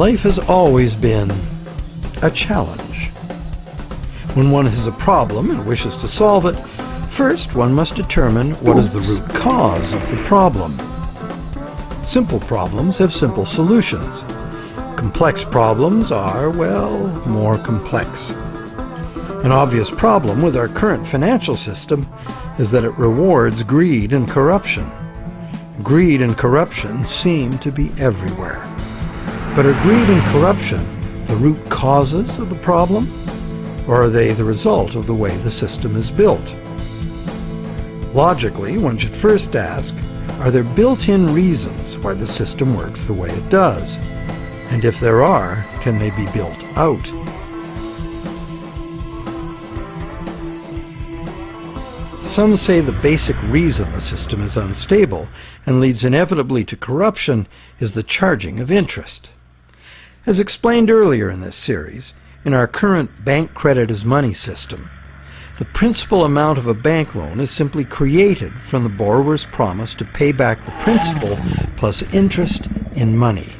Life has always been a challenge. When one has a problem and wishes to solve it, first one must determine what is the root cause of the problem. Simple problems have simple solutions. Complex problems are, well, more complex. An obvious problem with our current financial system is that it rewards greed and corruption. Greed and corruption seem to be everywhere. But are greed and corruption the root causes of the problem, or are they the result of the way the system is built? Logically, one should first ask, are there built-in reasons why the system works the way it does? And if there are, can they be built out? Some say the basic reason the system is unstable and leads inevitably to corruption is the charging of interest. As explained earlier in this series, in our current bank credit as money system, the principal amount of a bank loan is simply created from the borrower's promise to pay back the principal plus interest in money.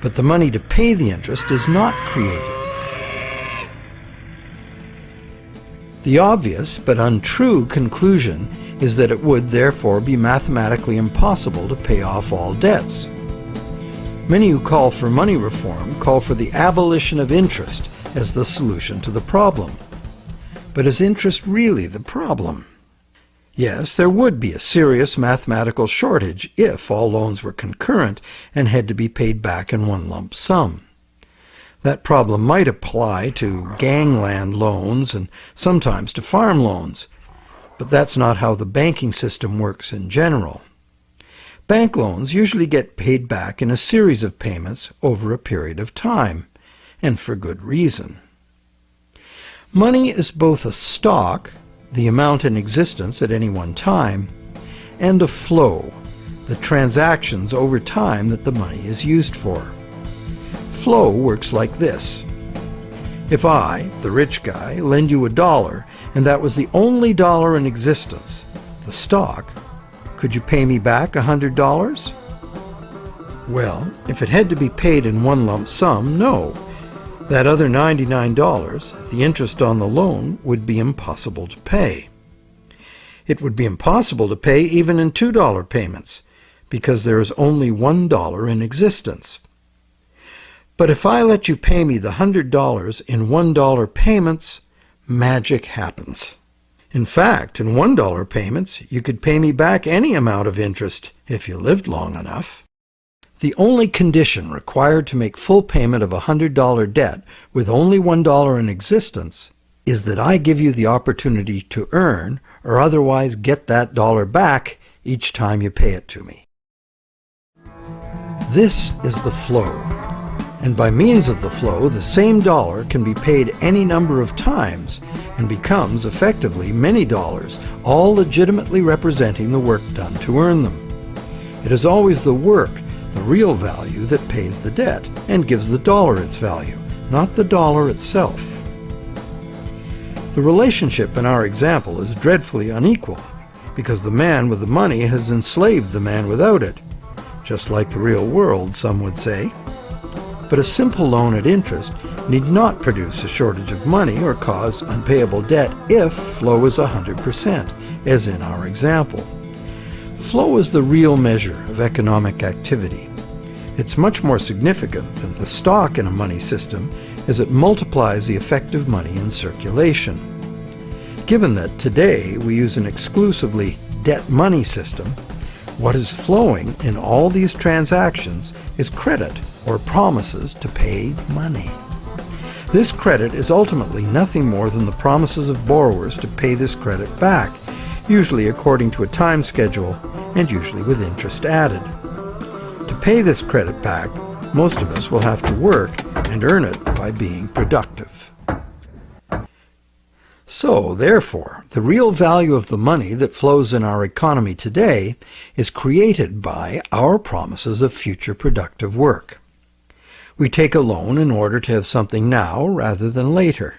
But the money to pay the interest is not created. The obvious but untrue conclusion is that it would therefore be mathematically impossible to pay off all debts. Many who call for money reform call for the abolition of interest as the solution to the problem. But is interest really the problem? Yes, there would be a serious mathematical shortage if all loans were concurrent and had to be paid back in one lump sum. That problem might apply to gangland loans and sometimes to farm loans, but that's not how the banking system works in general. Bank loans usually get paid back in a series of payments over a period of time, and for good reason. Money is both a stock, the amount in existence at any one time, and a flow, the transactions over time that the money is used for. Flow works like this. If I, the rich guy, lend you $1 and that was the only dollar in existence, the stock, could you pay me back $100? Well, if it had to be paid in one lump sum, no. That other $99, the interest on the loan, would be impossible to pay. It would be impossible to pay even in $2 payments, because there is only $1 in existence. But if I let you pay me the $100 in $1 payments, magic happens. In fact, in $1 payments, you could pay me back any amount of interest if you lived long enough. The only condition required to make full payment of a $100 debt with only $1 in existence is that I give you the opportunity to earn or otherwise get that dollar back each time you pay it to me. This is the flow, and by means of the flow, the same dollar can be paid any number of times and becomes effectively many dollars, all legitimately representing the work done to earn them. It is always the work, the real value, that pays the debt and gives the dollar its value, not the dollar itself. The relationship in our example is dreadfully unequal, because the man with the money has enslaved the man without it, just like the real world, some would say. But a simple loan at interest need not produce a shortage of money or cause unpayable debt if flow is 100%, as in our example. Flow is the real measure of economic activity. It's much more significant than the stock in a money system, as it multiplies the effective money in circulation. Given that today we use an exclusively debt money system, what is flowing in all these transactions is credit or promises to pay money. This credit is ultimately nothing more than the promises of borrowers to pay this credit back, usually according to a time schedule and usually with interest added. To pay this credit back, most of us will have to work and earn it by being productive. So, therefore, the real value of the money that flows in our economy today is created by our promises of future productive work. We take a loan in order to have something now rather than later.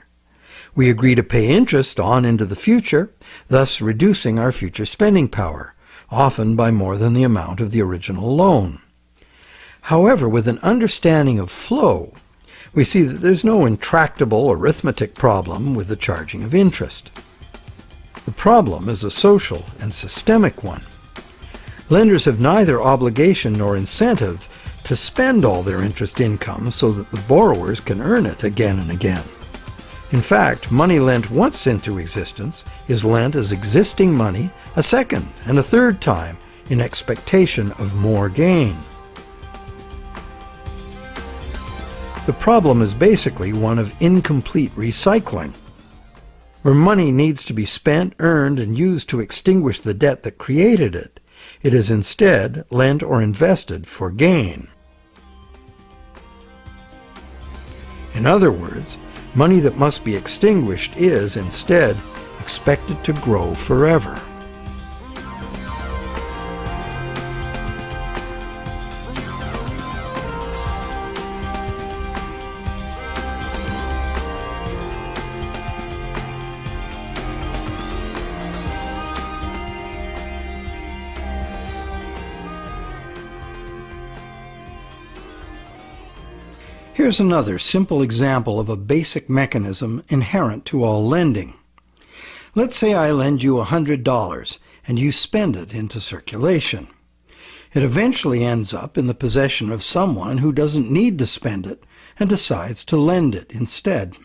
We agree to pay interest on into the future, thus reducing our future spending power, often by more than the amount of the original loan. However, with an understanding of flow, we see that there's no intractable arithmetic problem with the charging of interest. The problem is a social and systemic one. Lenders have neither obligation nor incentive to spend all their interest income so that the borrowers can earn it again and again. In fact, money lent once into existence is lent as existing money a second and a third time in expectation of more gain. The problem is basically one of incomplete recycling, where money needs to be spent, earned, and used to extinguish the debt that created it. It is instead lent or invested for gain. In other words, money that must be extinguished is, instead, expected to grow forever. Here's another simple example of a basic mechanism inherent to all lending. Let's say I lend you $100 and you spend it into circulation. It eventually ends up in the possession of someone who doesn't need to spend it and decides to lend it instead.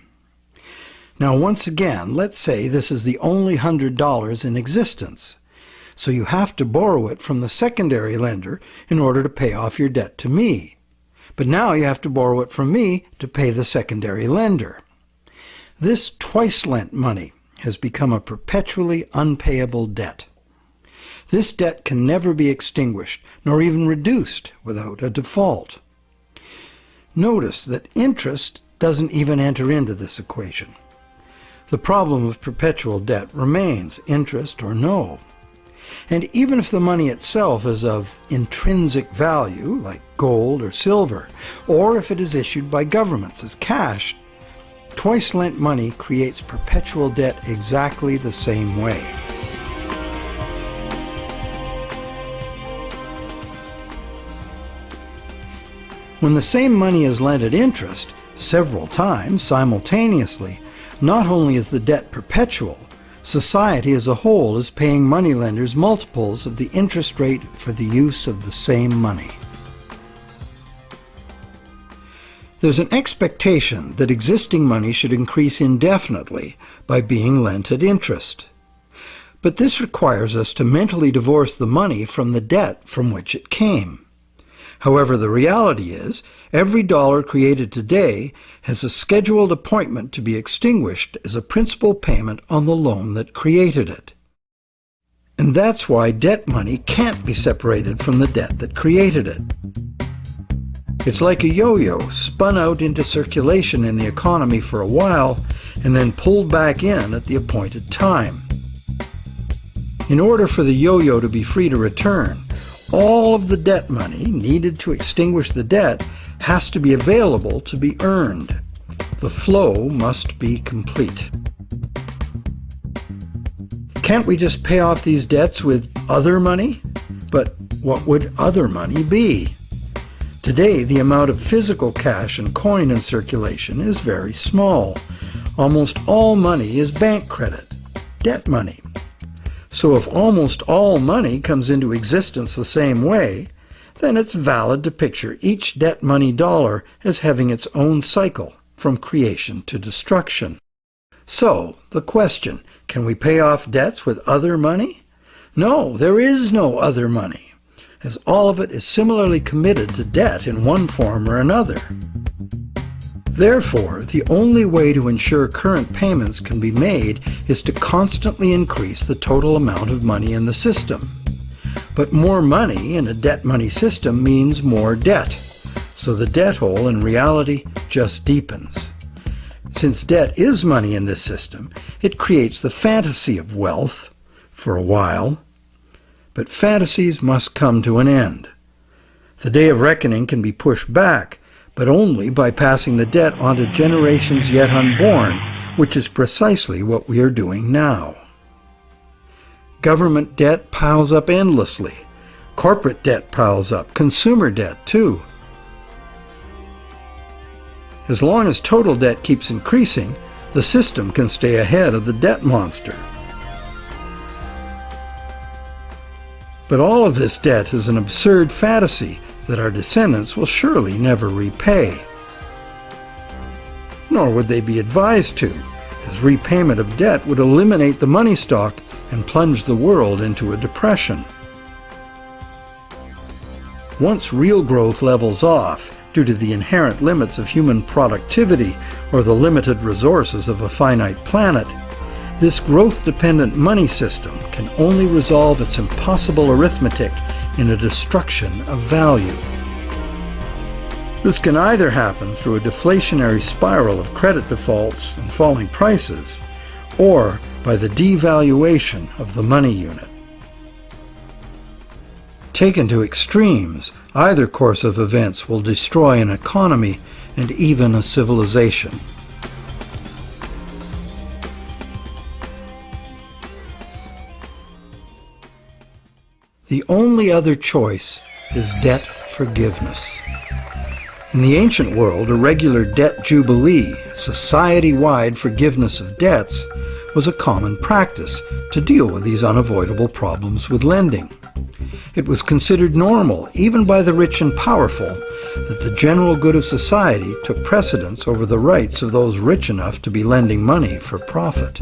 Now once again, let's say this is the only $100 in existence, so you have to borrow it from the secondary lender in order to pay off your debt to me. But now you have to borrow it from me to pay the secondary lender. This twice-lent money has become a perpetually unpayable debt. This debt can never be extinguished, nor even reduced without a default. Notice that interest doesn't even enter into this equation. The problem of perpetual debt remains, interest or no. And even if the money itself is of intrinsic value, like gold or silver, or if it is issued by governments as cash, twice-lent money creates perpetual debt exactly the same way. When the same money is lent at interest, several times simultaneously, not only is the debt perpetual, society as a whole is paying moneylenders multiples of the interest rate for the use of the same money. There's an expectation that existing money should increase indefinitely by being lent at interest. But this requires us to mentally divorce the money from the debt from which it came. However, the reality is, every dollar created today has a scheduled appointment to be extinguished as a principal payment on the loan that created it. And that's why debt money can't be separated from the debt that created it. It's like a yo-yo spun out into circulation in the economy for a while and then pulled back in at the appointed time. In order for the yo-yo to be free to return, all of the debt money needed to extinguish the debt has to be available to be earned. The flow must be complete. Can't we just pay off these debts with other money? But what would other money be? Today, the amount of physical cash and coin in circulation is very small. Almost all money is bank credit, debt money. So if almost all money comes into existence the same way, then it's valid to picture each debt money dollar as having its own cycle from creation to destruction. So, the question, can we pay off debts with other money? No, there is no other money, as all of it is similarly committed to debt in one form or another. Therefore, the only way to ensure current payments can be made is to constantly increase the total amount of money in the system. But more money in a debt money system means more debt, so the debt hole in reality just deepens. Since debt is money in this system, it creates the fantasy of wealth for a while. But fantasies must come to an end. The day of reckoning can be pushed back, but only by passing the debt on to generations yet unborn, which is precisely what we are doing now. Government debt piles up endlessly. Corporate debt piles up, consumer debt too. As long as total debt keeps increasing, the system can stay ahead of the debt monster. But all of this debt is an absurd fantasy that our descendants will surely never repay. Nor would they be advised to, as repayment of debt would eliminate the money stock and plunge the world into a depression. Once real growth levels off due to the inherent limits of human productivity or the limited resources of a finite planet, this growth-dependent money system can only resolve its impossible arithmetic in a destruction of value. This can either happen through a deflationary spiral of credit defaults and falling prices, or by the devaluation of the money unit. Taken to extremes, either course of events will destroy an economy and even a civilization. The only other choice is debt forgiveness. In the ancient world, a regular debt jubilee, society-wide forgiveness of debts, was a common practice to deal with these unavoidable problems with lending. It was considered normal, even by the rich and powerful, that the general good of society took precedence over the rights of those rich enough to be lending money for profit.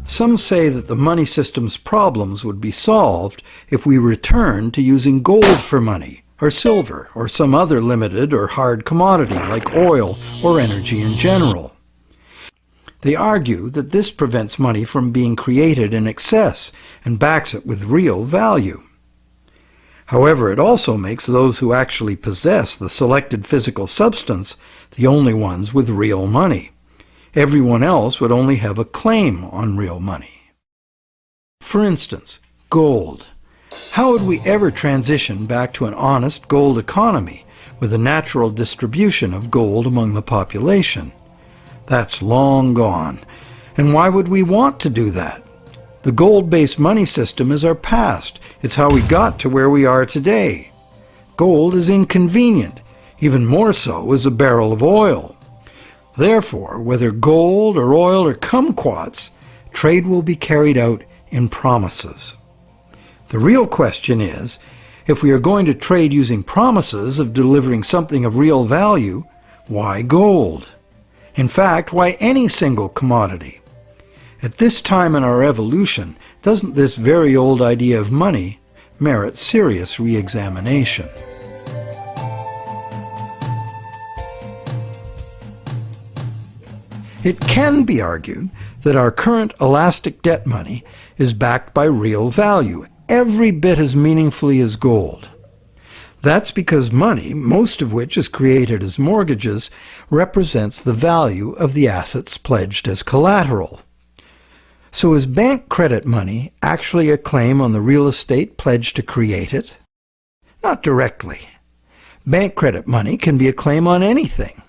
Some say that the money system's problems would be solved if we returned to using gold for money, or silver, or some other limited or hard commodity like oil or energy in general. They argue that this prevents money from being created in excess and backs it with real value. However, it also makes those who actually possess the selected physical substance the only ones with real money. Everyone else would only have a claim on real money. For instance, gold. How would we ever transition back to an honest gold economy with a natural distribution of gold among the population? That's long gone. And why would we want to do that? The gold-based money system is our past. It's how we got to where we are today. Gold is inconvenient. Even more so is a barrel of oil. Therefore, whether gold or oil or kumquats, trade will be carried out in promises. The real question is, if we are going to trade using promises of delivering something of real value, why gold? In fact, why any single commodity? At this time in our evolution, doesn't this very old idea of money merit serious re-examination? It can be argued that our current elastic debt money is backed by real value, every bit as meaningfully as gold. That's because money, most of which is created as mortgages, represents the value of the assets pledged as collateral. So is bank credit money actually a claim on the real estate pledged to create it? Not directly. Bank credit money can be a claim on anything.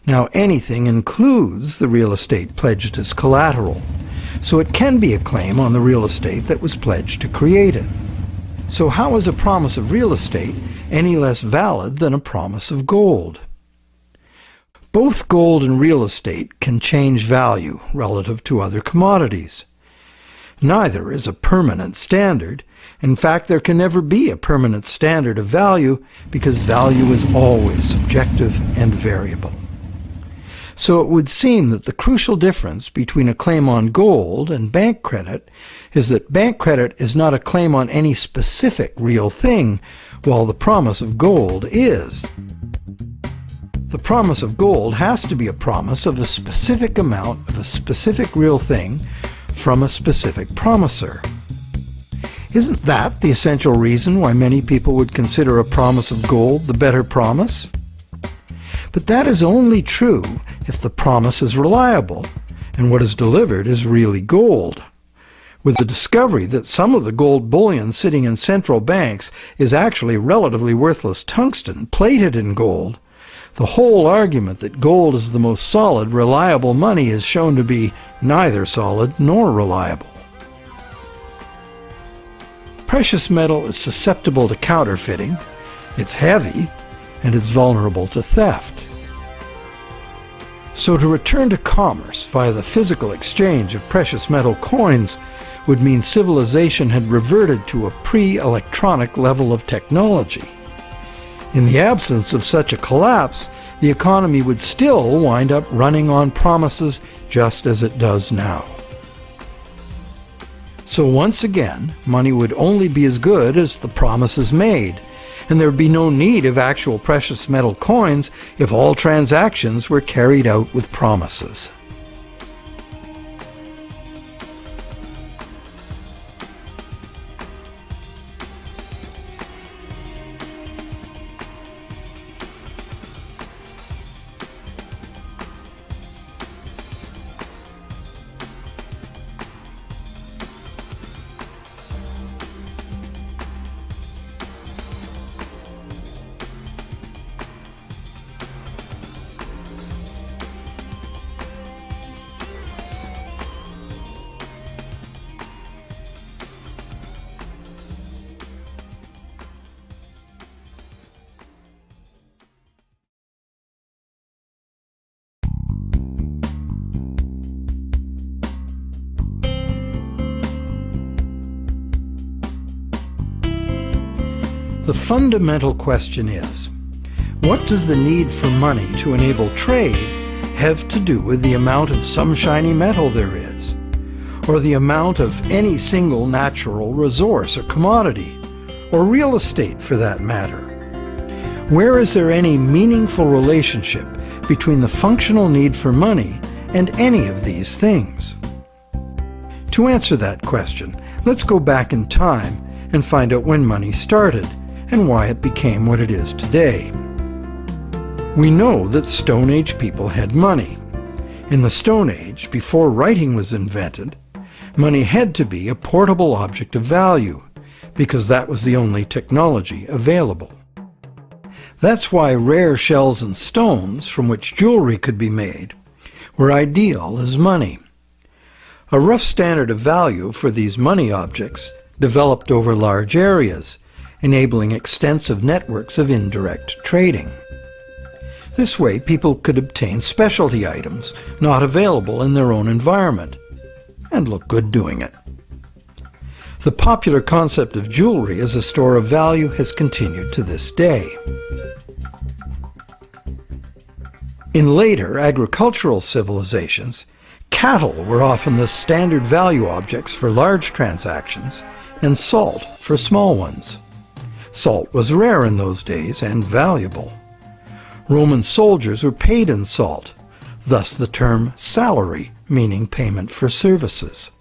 Now, anything includes the real estate pledged as collateral, so it can be a claim on the real estate that was pledged to create it. So how is a promise of real estate any less valid than a promise of gold? Both gold and real estate can change value relative to other commodities. Neither is a permanent standard. In fact, there can never be a permanent standard of value because value is always subjective and variable. So it would seem that the crucial difference between a claim on gold and bank credit is that bank credit is not a claim on any specific real thing, while the promise of gold is. The promise of gold has to be a promise of a specific amount of a specific real thing from a specific promiser. Isn't that the essential reason why many people would consider a promise of gold the better promise? But that is only true if the promise is reliable and what is delivered is really gold. with the discovery that some of the gold bullion sitting in central banks is actually relatively worthless tungsten plated in gold, the whole argument that gold is the most solid, reliable money is shown to be neither solid nor reliable. Precious metal is susceptible to counterfeiting, it's heavy, and it's vulnerable to theft. So to return to commerce via the physical exchange of precious metal coins would mean civilization had reverted to a pre-electronic level of technology. In the absence of such a collapse, the economy would still wind up running on promises just as it does now. So once again, money would only be as good as the promises made, and there would be no need of actual precious metal coins if all transactions were carried out with promises. The fundamental question is, what does the need for money to enable trade have to do with the amount of some shiny metal there is, or the amount of any single natural resource or commodity, or real estate for that matter? Where is there any meaningful relationship between the functional need for money and any of these things? To answer that question, let's go back in time and find out when money started and why it became what it is today. We know that Stone Age people had money. In the Stone Age, before writing was invented, money had to be a portable object of value, because that was the only technology available. That's why rare shells and stones, from which jewelry could be made, were ideal as money. A rough standard of value for these money objects developed over large areas, enabling extensive networks of indirect trading. This way, people could obtain specialty items not available in their own environment, and look good doing it. The popular concept of jewelry as a store of value has continued to this day. In later agricultural civilizations, cattle were often the standard value objects for large transactions, and salt for small ones. Salt was rare in those days and valuable. Roman soldiers were paid in salt, thus the term salary, meaning payment for services.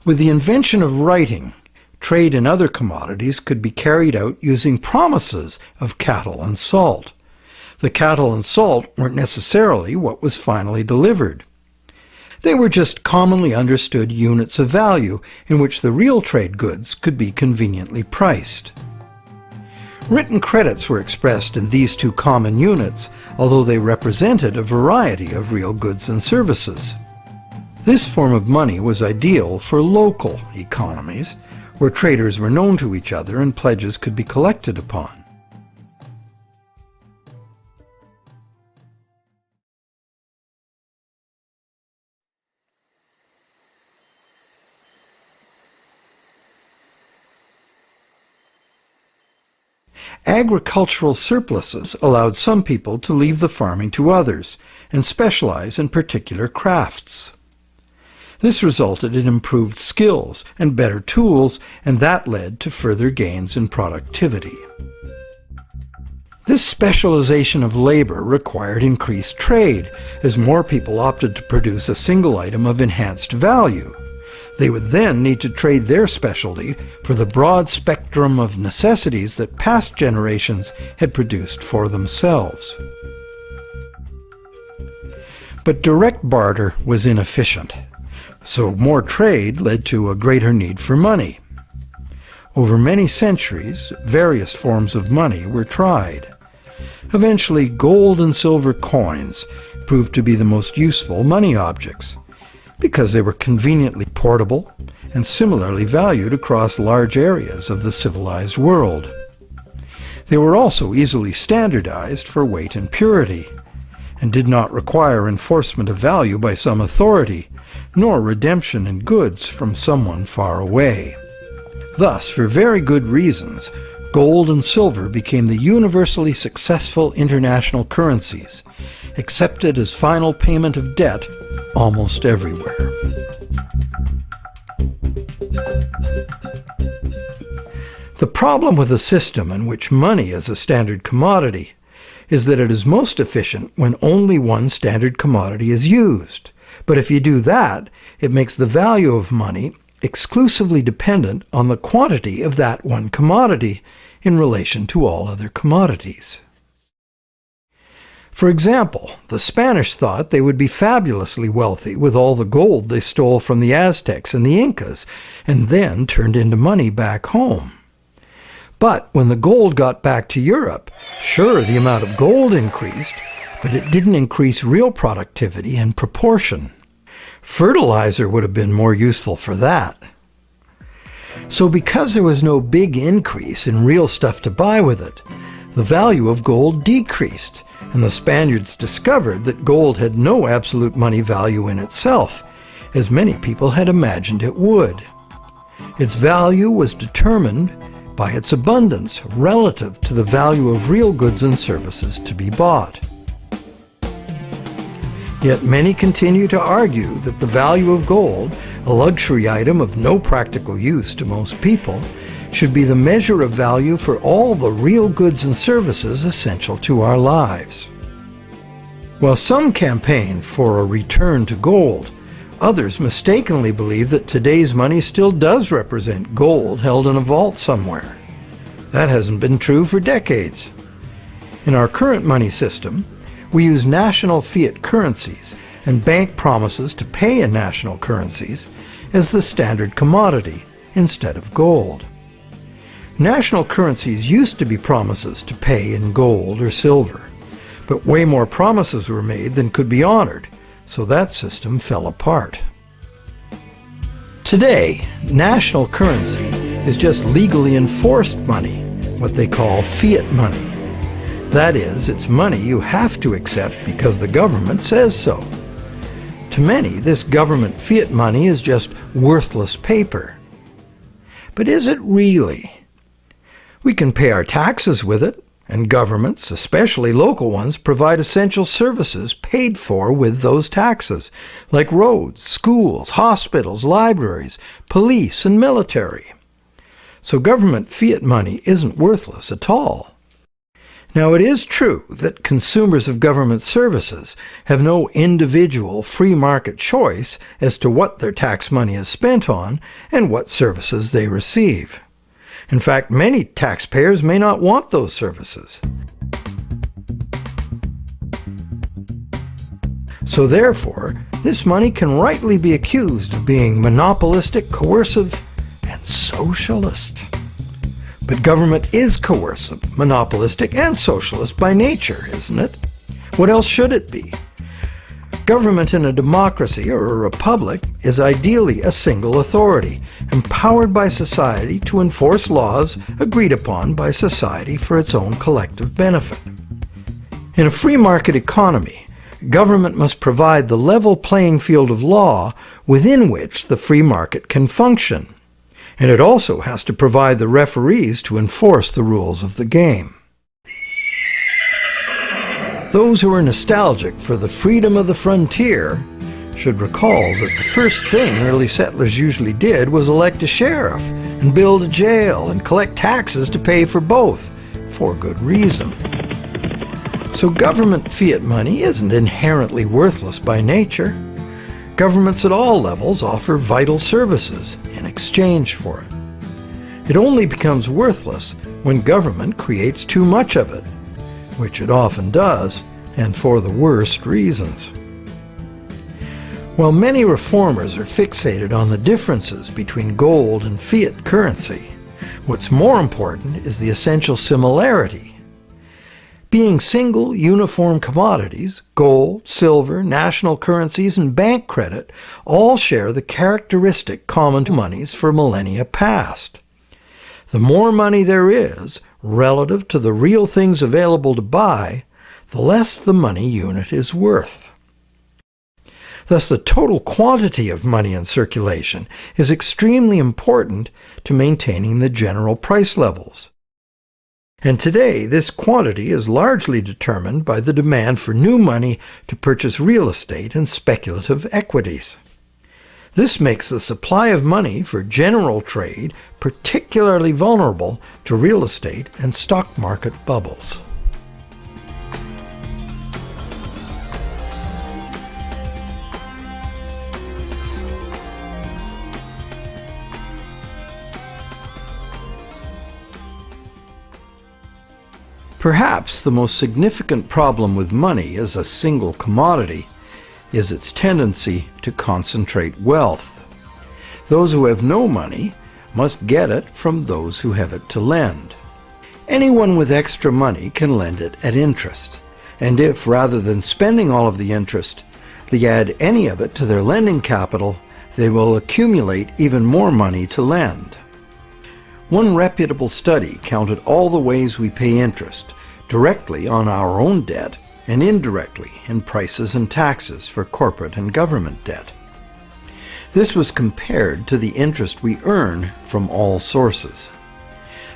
With the invention of writing, trade in other commodities could be carried out using promises of cattle and salt. The cattle and salt weren't necessarily what was finally delivered. They were just commonly understood units of value in which the real trade goods could be conveniently priced. Written credits were expressed in these two common units, although they represented a variety of real goods and services. This form of money was ideal for local economies, where traders were known to each other and pledges could be collected upon. Agricultural surpluses allowed some people to leave the farming to others and specialize in particular crafts. This resulted in improved skills and better tools, and that led to further gains in productivity. This specialization of labor required increased trade, as more people opted to produce a single item of enhanced value. They would then need to trade their specialty for the broad spectrum of necessities that past generations had produced for themselves. But direct barter was inefficient. So more trade led to a greater need for money. Over many centuries, various forms of money were tried. Eventually, gold and silver coins proved to be the most useful money objects because they were conveniently portable and similarly valued across large areas of the civilized world. They were also easily standardized for weight and purity, and did not require enforcement of value by some authority, nor redemption in goods from someone far away. Thus, for very good reasons, gold and silver became the universally successful international currencies, accepted as final payment of debt almost everywhere. The problem with a system in which money is a standard commodity is that it is most efficient when only one standard commodity is used. But if you do that, it makes the value of money exclusively dependent on the quantity of that one commodity in relation to all other commodities. For example, the Spanish thought they would be fabulously wealthy with all the gold they stole from the Aztecs and the Incas, and then turned into money back home. But when the gold got back to Europe, sure, the amount of gold increased, but it didn't increase real productivity in proportion. Fertilizer would have been more useful for that. So because there was no big increase in real stuff to buy with it, the value of gold decreased, and the Spaniards discovered that gold had no absolute money value in itself, as many people had imagined it would. Its value was determined by its abundance relative to the value of real goods and services to be bought. Yet many continue to argue that the value of gold, a luxury item of no practical use to most people, should be the measure of value for all the real goods and services essential to our lives. While some campaign for a return to gold, others mistakenly believe that today's money still does represent gold held in a vault somewhere. That hasn't been true for decades. In our current money system, we use national fiat currencies and bank promises to pay in national currencies as the standard commodity instead of gold. National currencies used to be promises to pay in gold or silver, but way more promises were made than could be honored, so that system fell apart. Today, national currency is just legally enforced money, what they call fiat money. That is, it's money you have to accept because the government says so. To many, this government fiat money is just worthless paper. But is it really? We can pay our taxes with it, and governments, especially local ones, provide essential services paid for with those taxes, like roads, schools, hospitals, libraries, police, and military. So government fiat money isn't worthless at all. Now, it is true that consumers of government services have no individual free market choice as to what their tax money is spent on and what services they receive. In fact, many taxpayers may not want those services. So therefore, this money can rightly be accused of being monopolistic, coercive, and socialist. But government is coercive, monopolistic, and socialist by nature, isn't it? What else should it be? Government in a democracy or a republic is ideally a single authority, empowered by society to enforce laws agreed upon by society for its own collective benefit. In a free market economy, government must provide the level playing field of law within which the free market can function, and it also has to provide the referees to enforce the rules of the game. Those who are nostalgic for the freedom of the frontier should recall that the first thing early settlers usually did was elect a sheriff and build a jail and collect taxes to pay for both, for good reason. So government fiat money isn't inherently worthless by nature. Governments at all levels offer vital services in exchange for it. It only becomes worthless when government creates too much of it, which it often does, and for the worst reasons. While many reformers are fixated on the differences between gold and fiat currency, what's more important is the essential similarity. Being single, uniform commodities, gold, silver, national currencies, and bank credit all share the characteristic common to monies for millennia past. The more money there is, relative to the real things available to buy, the less the money unit is worth. Thus, the total quantity of money in circulation is extremely important to maintaining the general price levels. And today, this quantity is largely determined by the demand for new money to purchase real estate and speculative equities. This makes the supply of money for general trade particularly vulnerable to real estate and stock market bubbles. Perhaps the most significant problem with money as a single commodity is its tendency to concentrate wealth. Those who have no money must get it from those who have it to lend. Anyone with extra money can lend it at interest, and if, rather than spending all of the interest, they add any of it to their lending capital, they will accumulate even more money to lend. One reputable study counted all the ways we pay interest, directly on our own debt and indirectly in prices and taxes for corporate and government debt. This was compared to the interest we earn from all sources.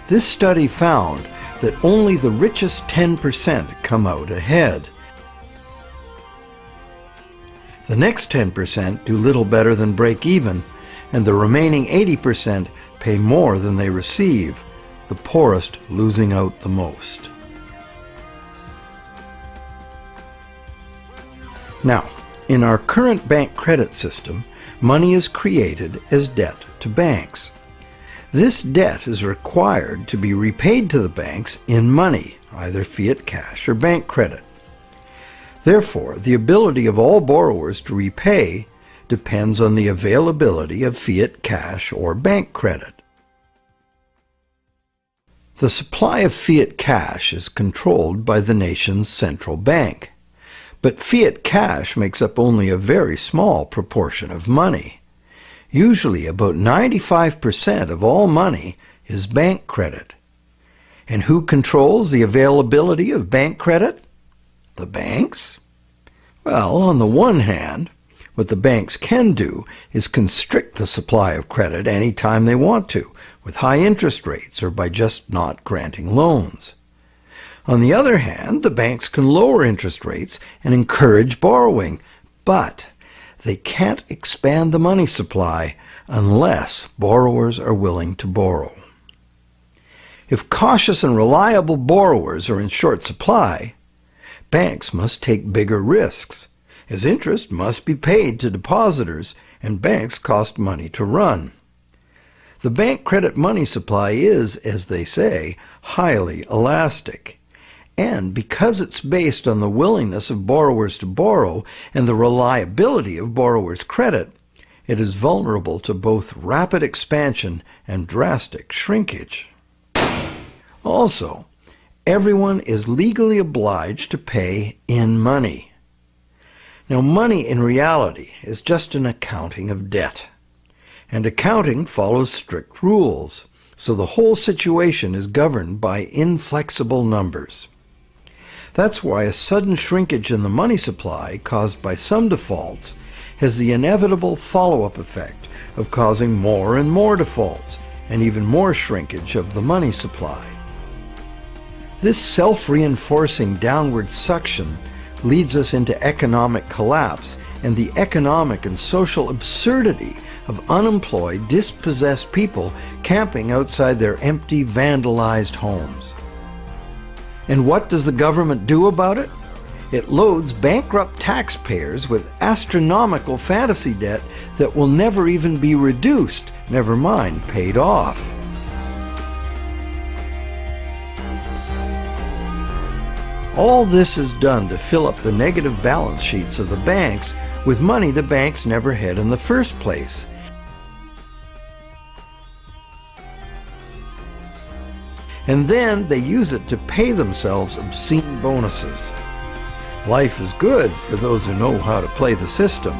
This study found that only the richest 10% come out ahead. The next 10% do little better than break even, and the remaining 80% pay more than they receive, the poorest losing out the most. Now, in our current bank credit system, money is created as debt to banks. This debt is required to be repaid to the banks in money, either fiat cash or bank credit. Therefore, the ability of all borrowers to repay depends on the availability of fiat cash or bank credit. The supply of fiat cash is controlled by the nation's central bank. But fiat cash makes up only a very small proportion of money. Usually about 95% of all money is bank credit. And who controls the availability of bank credit? The banks? Well, on the one hand, what the banks can do is constrict the supply of credit any time they want to, with high interest rates or by just not granting loans. On the other hand, the banks can lower interest rates and encourage borrowing, but they can't expand the money supply unless borrowers are willing to borrow. If cautious and reliable borrowers are in short supply, banks must take bigger risks, as interest must be paid to depositors and banks cost money to run. The bank credit money supply is, as they say, highly elastic. And because it's based on the willingness of borrowers to borrow and the reliability of borrowers' credit, it is vulnerable to both rapid expansion and drastic shrinkage. Also, everyone is legally obliged to pay in money. Now, money in reality is just an accounting of debt, and accounting follows strict rules, so the whole situation is governed by inflexible numbers. That's why a sudden shrinkage in the money supply caused by some defaults has the inevitable follow-up effect of causing more and more defaults and even more shrinkage of the money supply. This self-reinforcing downward suction leads us into economic collapse and the economic and social absurdity of unemployed, dispossessed people camping outside their empty, vandalized homes. And what does the government do about it? It loads bankrupt taxpayers with astronomical fantasy debt that will never even be reduced, never mind paid off. All this is done to fill up the negative balance sheets of the banks with money the banks never had in the first place. And then they use it to pay themselves obscene bonuses. Life is good for those who know how to play the system.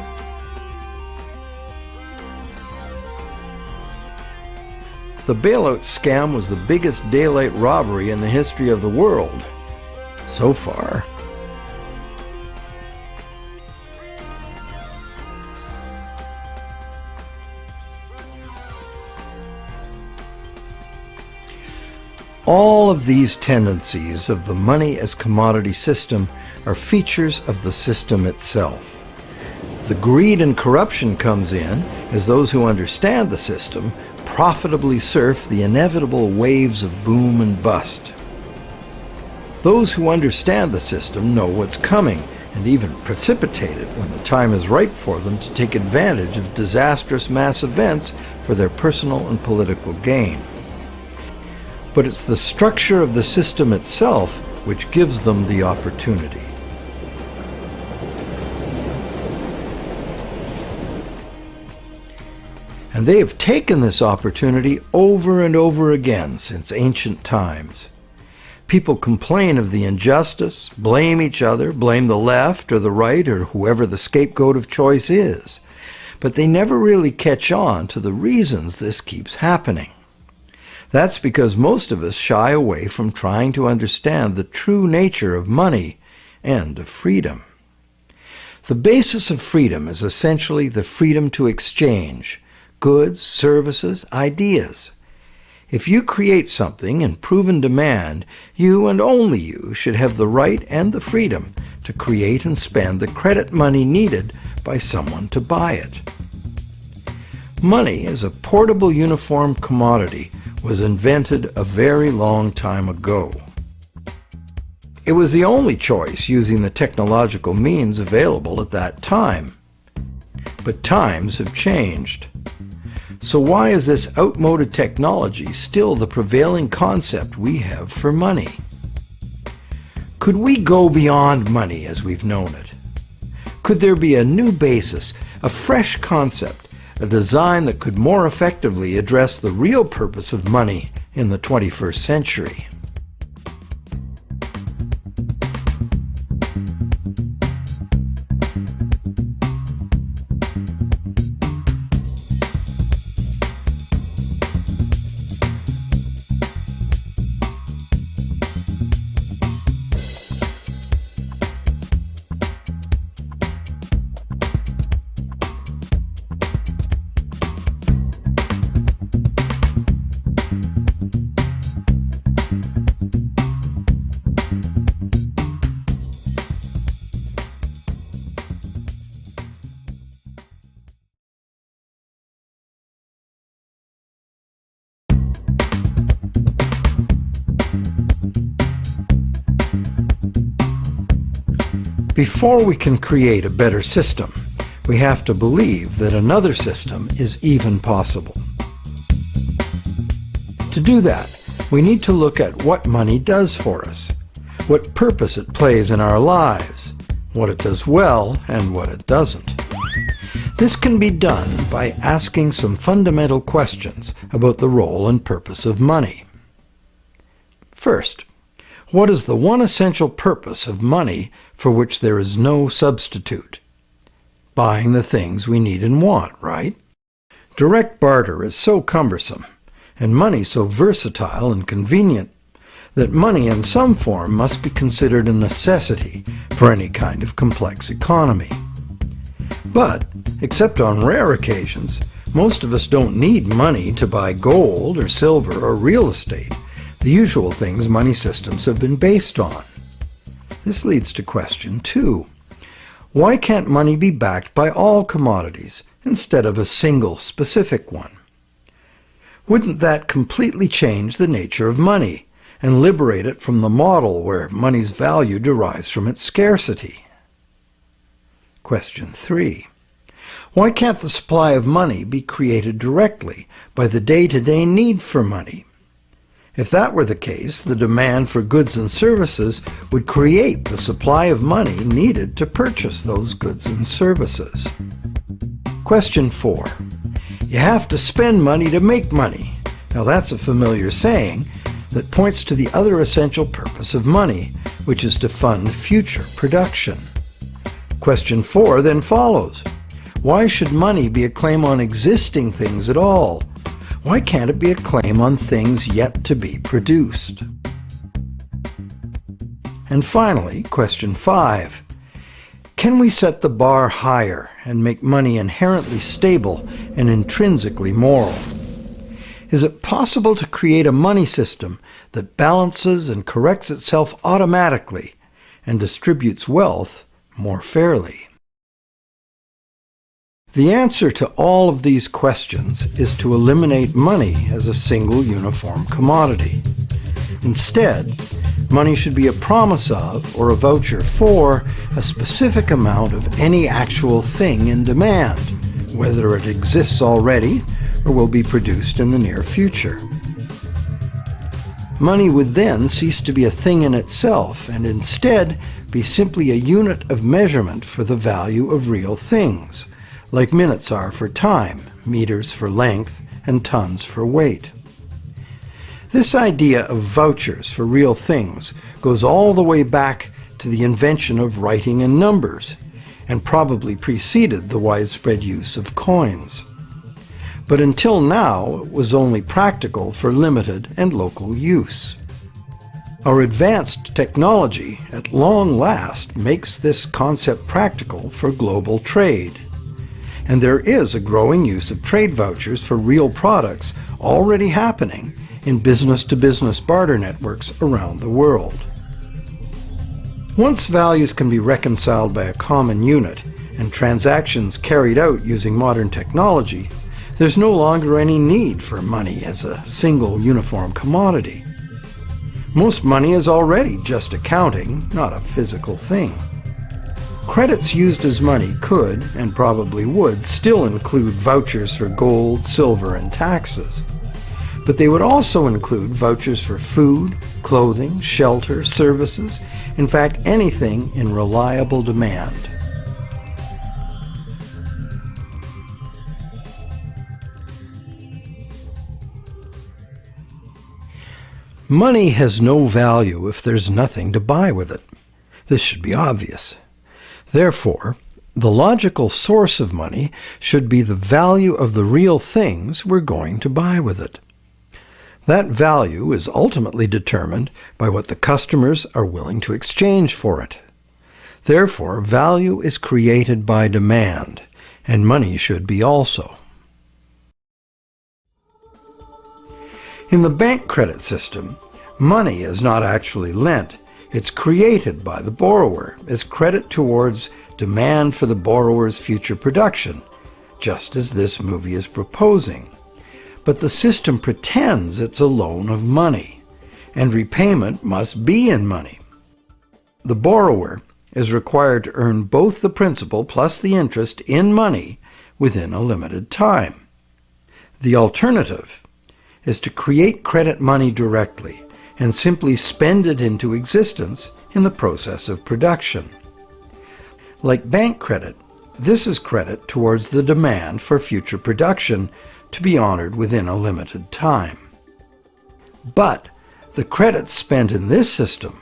The bailout scam was the biggest daylight robbery in the history of the world. So far. All of these tendencies of the money as commodity system are features of the system itself. The greed and corruption comes in as those who understand the system profitably surf the inevitable waves of boom and bust. Those who understand the system know what's coming and even precipitate it when the time is ripe for them to take advantage of disastrous mass events for their personal and political gain. But it's the structure of the system itself which gives them the opportunity. And they have taken this opportunity over and over again since ancient times. People complain of the injustice, blame each other, blame the left or the right or whoever the scapegoat of choice is. But they never really catch on to the reasons this keeps happening. That's because most of us shy away from trying to understand the true nature of money and of freedom. The basis of freedom is essentially the freedom to exchange goods, services, ideas. If you create something in proven demand, you and only you should have the right and the freedom to create and spend the credit money needed by someone to buy it. Money as a portable uniform commodity was invented a very long time ago. It was the only choice using the technological means available at that time. But times have changed. So why is this outmoded technology still the prevailing concept we have for money? Could we go beyond money as we've known it? Could there be a new basis, a fresh concept, a design that could more effectively address the real purpose of money in the 21st century? Before we can create a better system, we have to believe that another system is even possible. To do that, we need to look at what money does for us, what purpose it plays in our lives, what it does well and what it doesn't. This can be done by asking some fundamental questions about the role and purpose of money. First, what is the one essential purpose of money for which there is no substitute? Buying the things we need and want, right? Direct barter is so cumbersome, and money so versatile and convenient, that money in some form must be considered a necessity for any kind of complex economy. But, except on rare occasions, most of us don't need money to buy gold or silver or real estate, the usual things money systems have been based on. This leads to question 2. Why can't money be backed by all commodities instead of a single specific one? Wouldn't that completely change the nature of money and liberate it from the model where money's value derives from its scarcity? Question 3. Why can't the supply of money be created directly by the day-to-day need for money? If that were the case, the demand for goods and services would create the supply of money needed to purchase those goods and services. Question 4. You have to spend money to make money. Now that's a familiar saying that points to the other essential purpose of money, which is to fund future production. Question 4 then follows. Why should money be a claim on existing things at all? Why can't it be a claim on things yet to be produced? And finally, question 5. Can we set the bar higher and make money inherently stable and intrinsically moral? Is it possible to create a money system that balances and corrects itself automatically and distributes wealth more fairly? The answer to all of these questions is to eliminate money as a single uniform commodity. Instead, money should be a promise of or a voucher for a specific amount of any actual thing in demand, whether it exists already or will be produced in the near future. Money would then cease to be a thing in itself and instead be simply a unit of measurement for the value of real things, like minutes are for time, meters for length, and tons for weight. This idea of vouchers for real things goes all the way back to the invention of writing in numbers, and probably preceded the widespread use of coins. But until now, it was only practical for limited and local use. Our advanced technology, at long last, makes this concept practical for global trade. And there is a growing use of trade vouchers for real products already happening in business-to-business barter networks around the world. Once values can be reconciled by a common unit and transactions carried out using modern technology, there's no longer any need for money as a single uniform commodity. Most money is already just accounting, not a physical thing. Credits used as money could, and probably would, still include vouchers for gold, silver, and taxes. But they would also include vouchers for food, clothing, shelter, services, in fact, anything in reliable demand. Money has no value if there's nothing to buy with it. This should be obvious. Therefore, the logical source of money should be the value of the real things we're going to buy with it. That value is ultimately determined by what the customers are willing to exchange for it. Therefore, value is created by demand, and money should be also. In the bank credit system, money is not actually lent. It's created by the borrower as credit towards demand for the borrower's future production, just as this movie is proposing. But the system pretends it's a loan of money, and repayment must be in money. The borrower is required to earn both the principal plus the interest in money within a limited time. The alternative is to create credit money directly and simply spend it into existence in the process of production. Like bank credit, this is credit towards the demand for future production to be honored within a limited time. But the credits spent in this system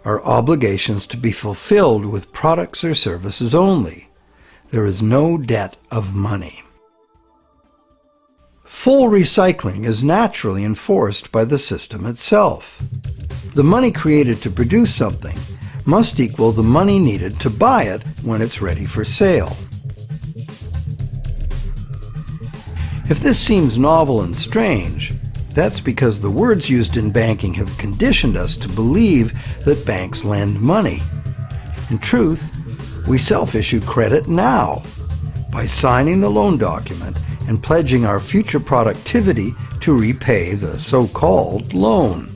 are obligations to be fulfilled with products or services only. There is no debt of money. Full recycling is naturally enforced by the system itself. The money created to produce something must equal the money needed to buy it when it's ready for sale. If this seems novel and strange, that's because the words used in banking have conditioned us to believe that banks lend money. In truth, we self-issue credit now by signing the loan document and pledging our future productivity to repay the so-called loan.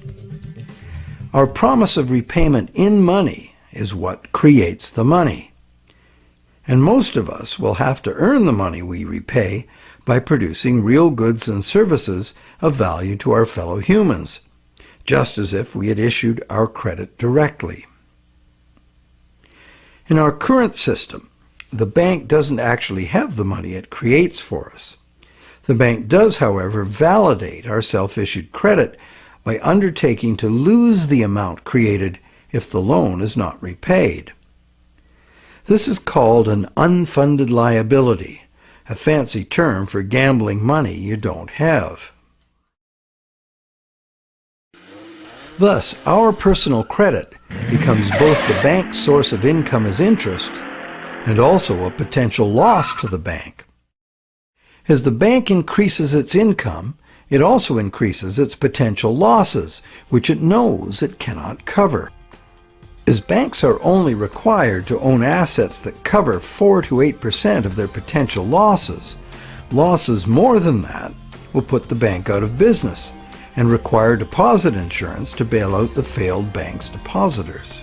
Our promise of repayment in money is what creates the money. And most of us will have to earn the money we repay by producing real goods and services of value to our fellow humans, just as if we had issued our credit directly. In our current system, the bank doesn't actually have the money it creates for us. The bank does, however, validate our self-issued credit by undertaking to lose the amount created if the loan is not repaid. This is called an unfunded liability, a fancy term for gambling money you don't have. Thus, our personal credit becomes both the bank's source of income as interest and also a potential loss to the bank. As the bank increases its income, it also increases its potential losses, which it knows it cannot cover. As banks are only required to own assets that cover 4 to 8% of their potential losses, losses more than that will put the bank out of business and require deposit insurance to bail out the failed bank's depositors.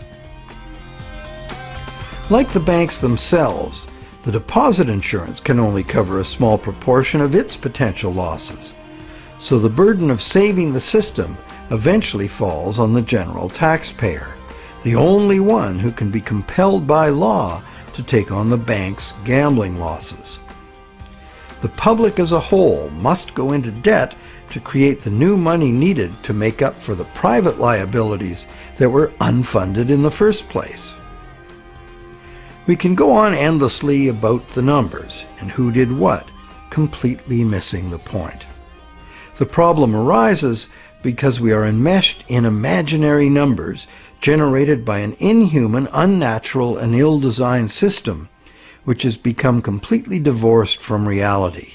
Like the banks themselves, the deposit insurance can only cover a small proportion of its potential losses, so the burden of saving the system eventually falls on the general taxpayer, the only one who can be compelled by law to take on the bank's gambling losses. The public as a whole must go into debt to create the new money needed to make up for the private liabilities that were unfunded in the first place. We can go on endlessly about the numbers and who did what, completely missing the point. The problem arises because we are enmeshed in imaginary numbers generated by an inhuman, unnatural, and ill-designed system which has become completely divorced from reality.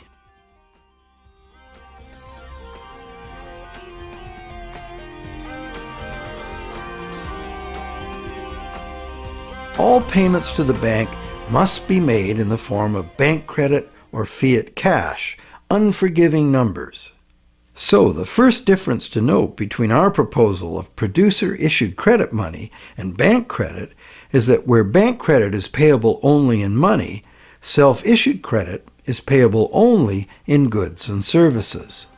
All payments to the bank must be made in the form of bank credit or fiat cash, unforgiving numbers. So the first difference to note between our proposal of producer-issued credit money and bank credit is that where bank credit is payable only in money, self-issued credit is payable only in goods and services.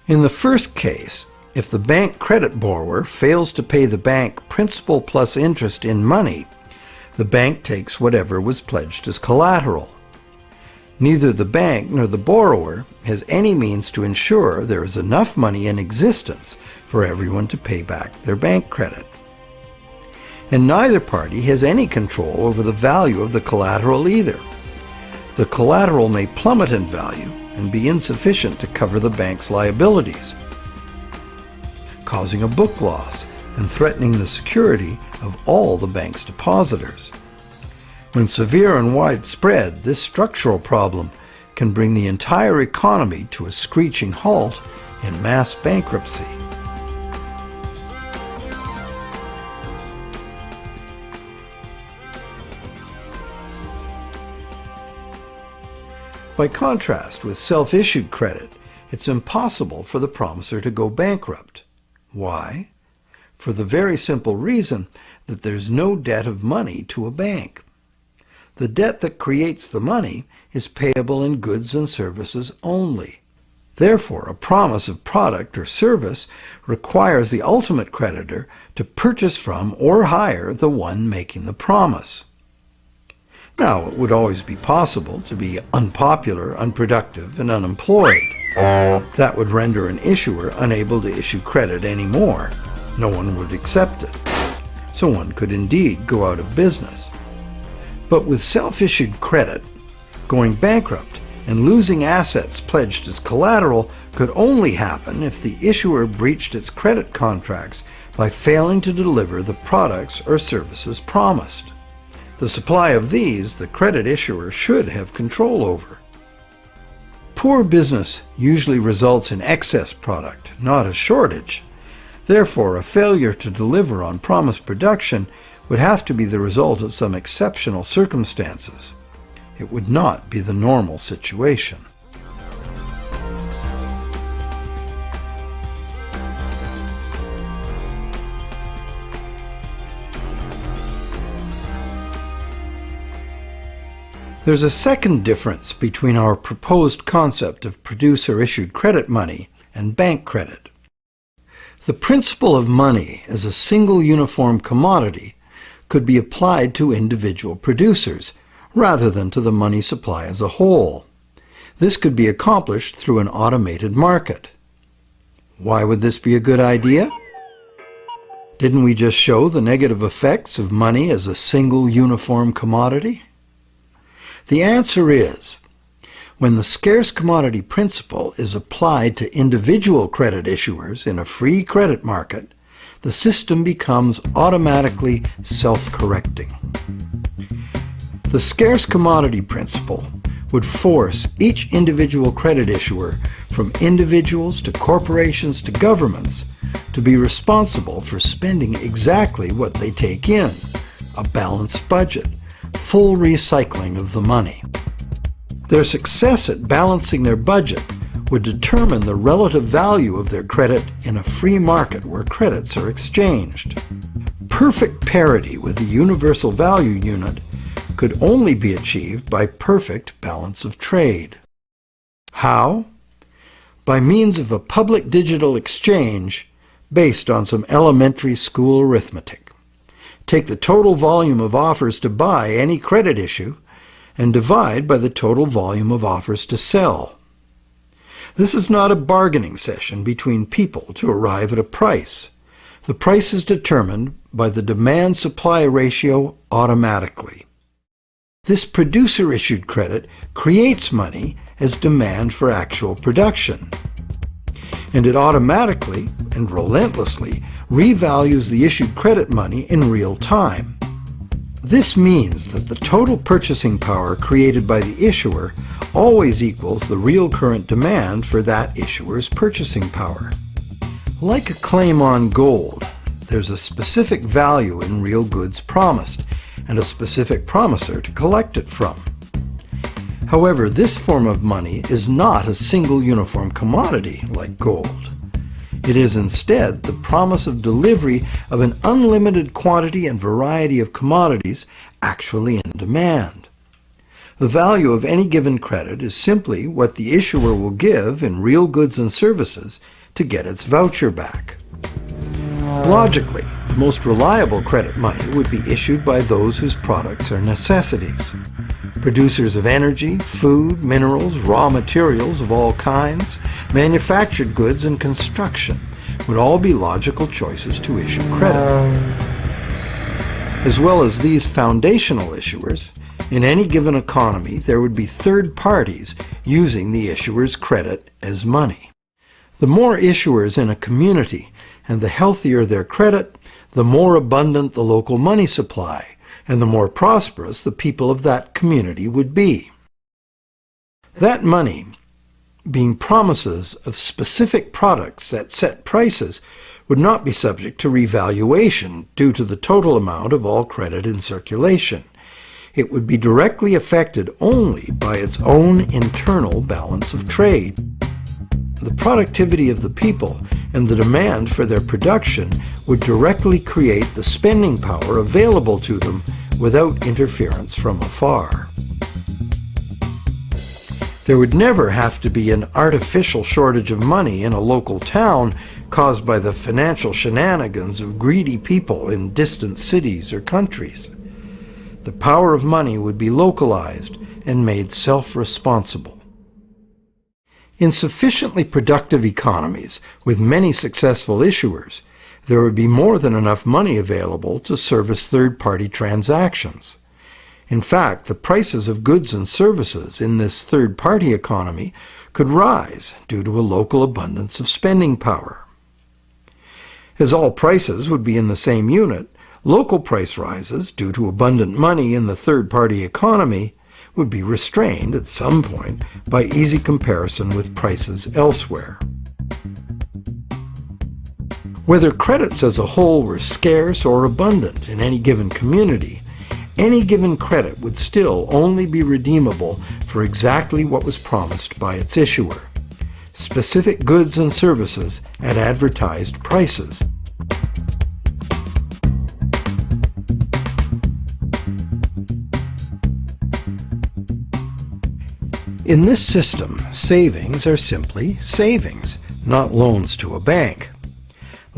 In the first case, if the bank credit borrower fails to pay the bank principal plus interest in money, the bank takes whatever was pledged as collateral. Neither the bank nor the borrower has any means to ensure there is enough money in existence for everyone to pay back their bank credit. And neither party has any control over the value of the collateral either. The collateral may plummet in value and be insufficient to cover the bank's liabilities, causing a book loss and threatening the security of all the bank's depositors. When severe and widespread, this structural problem can bring the entire economy to a screeching halt in mass bankruptcy. By contrast with self-issued credit, it's impossible for the promisor to go bankrupt. Why? For the very simple reason that there's no debt of money to a bank. The debt that creates the money is payable in goods and services only. Therefore, a promise of product or service requires the ultimate creditor to purchase from or hire the one making the promise. Now, it would always be possible to be unpopular, unproductive, and unemployed. That would render an issuer unable to issue credit anymore. No one would accept it. So one could indeed go out of business. But with self-issued credit, going bankrupt and losing assets pledged as collateral could only happen if the issuer breached its credit contracts by failing to deliver the products or services promised. The supply of these the credit issuer should have control over. Poor business usually results in excess product, not a shortage. Therefore, a failure to deliver on promised production would have to be the result of some exceptional circumstances. It would not be the normal situation. There's a second difference between our proposed concept of producer-issued credit money and bank credit. The principle of money as a single uniform commodity could be applied to individual producers rather than to the money supply as a whole. This could be accomplished through an automated market. Why would this be a good idea? Didn't we just show the negative effects of money as a single uniform commodity? The answer is, when the scarce commodity principle is applied to individual credit issuers in a free credit market, the system becomes automatically self-correcting. The scarce commodity principle would force each individual credit issuer, from individuals to corporations to governments, to be responsible for spending exactly what they take in, a balanced budget, full recycling of the money. Their success at balancing their budget would determine the relative value of their credit in a free market where credits are exchanged. Perfect parity with the universal value unit could only be achieved by perfect balance of trade. How? By means of a public digital exchange based on some elementary school arithmetic. Take the total volume of offers to buy any credit issue and divide by the total volume of offers to sell. This is not a bargaining session between people to arrive at a price. The price is determined by the demand-supply ratio automatically. This producer-issued credit creates money as demand for actual production, and it automatically and relentlessly revalues the issued credit money in real time. This means that the total purchasing power created by the issuer always equals the real current demand for that issuer's purchasing power. Like a claim on gold, there's a specific value in real goods promised, and a specific promiser to collect it from. However, this form of money is not a single uniform commodity like gold. It is instead the promise of delivery of an unlimited quantity and variety of commodities actually in demand. The value of any given credit is simply what the issuer will give in real goods and services to get its voucher back. Logically, the most reliable credit money would be issued by those whose products are necessities. Producers of energy, food, minerals, raw materials of all kinds, manufactured goods, and construction would all be logical choices to issue credit. As well as these foundational issuers, in any given economy there would be third parties using the issuer's credit as money. The more issuers in a community and the healthier their credit, the more abundant the local money supply, and the more prosperous the people of that community would be. That money, being promises of specific products at set prices, would not be subject to revaluation due to the total amount of all credit in circulation. It would be directly affected only by its own internal balance of trade. The productivity of the people and the demand for their production would directly create the spending power available to them without interference from afar. There would never have to be an artificial shortage of money in a local town caused by the financial shenanigans of greedy people in distant cities or countries. The power of money would be localized and made self-responsible. In sufficiently productive economies with many successful issuers, there would be more than enough money available to service third-party transactions. In fact, the prices of goods and services in this third-party economy could rise due to a local abundance of spending power. As all prices would be in the same unit, local price rises due to abundant money in the third-party economy would be restrained at some point by easy comparison with prices elsewhere. Whether credits as a whole were scarce or abundant in any given community, any given credit would still only be redeemable for exactly what was promised by its issuer: specific goods and services at advertised prices. In this system, savings are simply savings, not loans to a bank.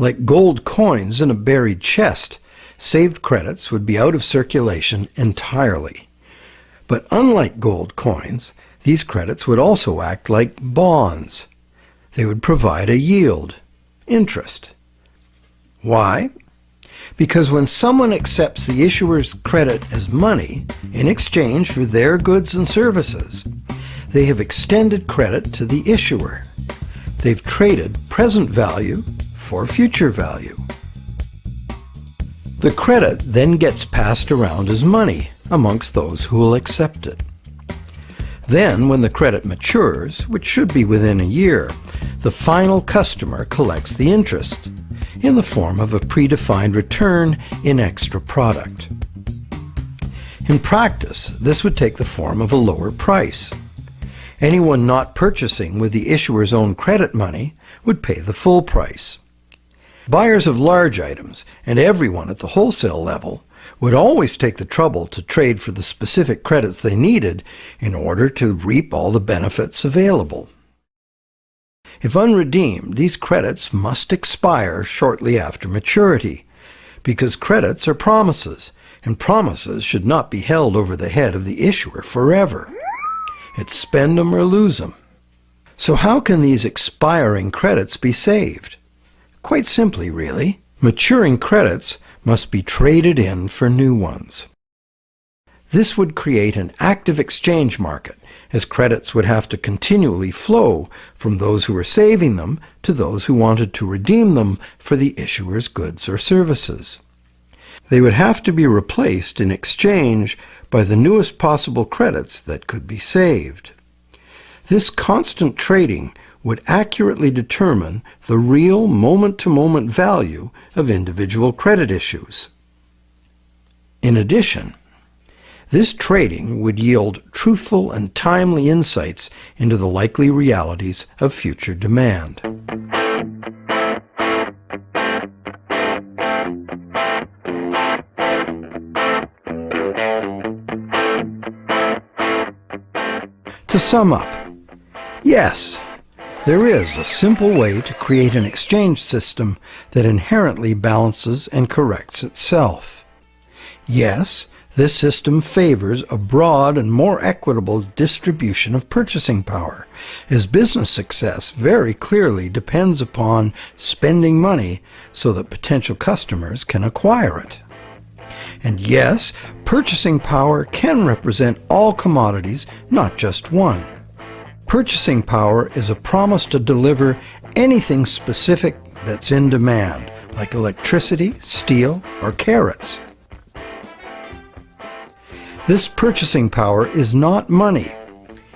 Like gold coins in a buried chest, saved credits would be out of circulation entirely. But unlike gold coins, these credits would also act like bonds. They would provide a yield, interest. Why? Because when someone accepts the issuer's credit as money in exchange for their goods and services, they have extended credit to the issuer. They've traded present value for future value. The credit then gets passed around as money amongst those who will accept it. Then, when the credit matures, which should be within a year, the final customer collects the interest in the form of a predefined return in extra product. In practice, this would take the form of a lower price. Anyone not purchasing with the issuer's own credit money would pay the full price. Buyers of large items, and everyone at the wholesale level, would always take the trouble to trade for the specific credits they needed in order to reap all the benefits available. If unredeemed, these credits must expire shortly after maturity, because credits are promises, and promises should not be held over the head of the issuer forever. It's spend 'em or lose 'em. So how can these expiring credits be saved? Quite simply, really. Maturing credits must be traded in for new ones. This would create an active exchange market, as credits would have to continually flow from those who were saving them to those who wanted to redeem them for the issuer's goods or services. They would have to be replaced in exchange by the newest possible credits that could be saved. This constant trading would accurately determine the real moment-to-moment value of individual credit issues. In addition, this trading would yield truthful and timely insights into the likely realities of future demand. To sum up, yes, there is a simple way to create an exchange system that inherently balances and corrects itself. Yes, this system favors a broad and more equitable distribution of purchasing power, as business success very clearly depends upon spending money so that potential customers can acquire it. And yes, purchasing power can represent all commodities, not just one. Purchasing power is a promise to deliver anything specific that's in demand, like electricity, steel, or carrots. This purchasing power is not money.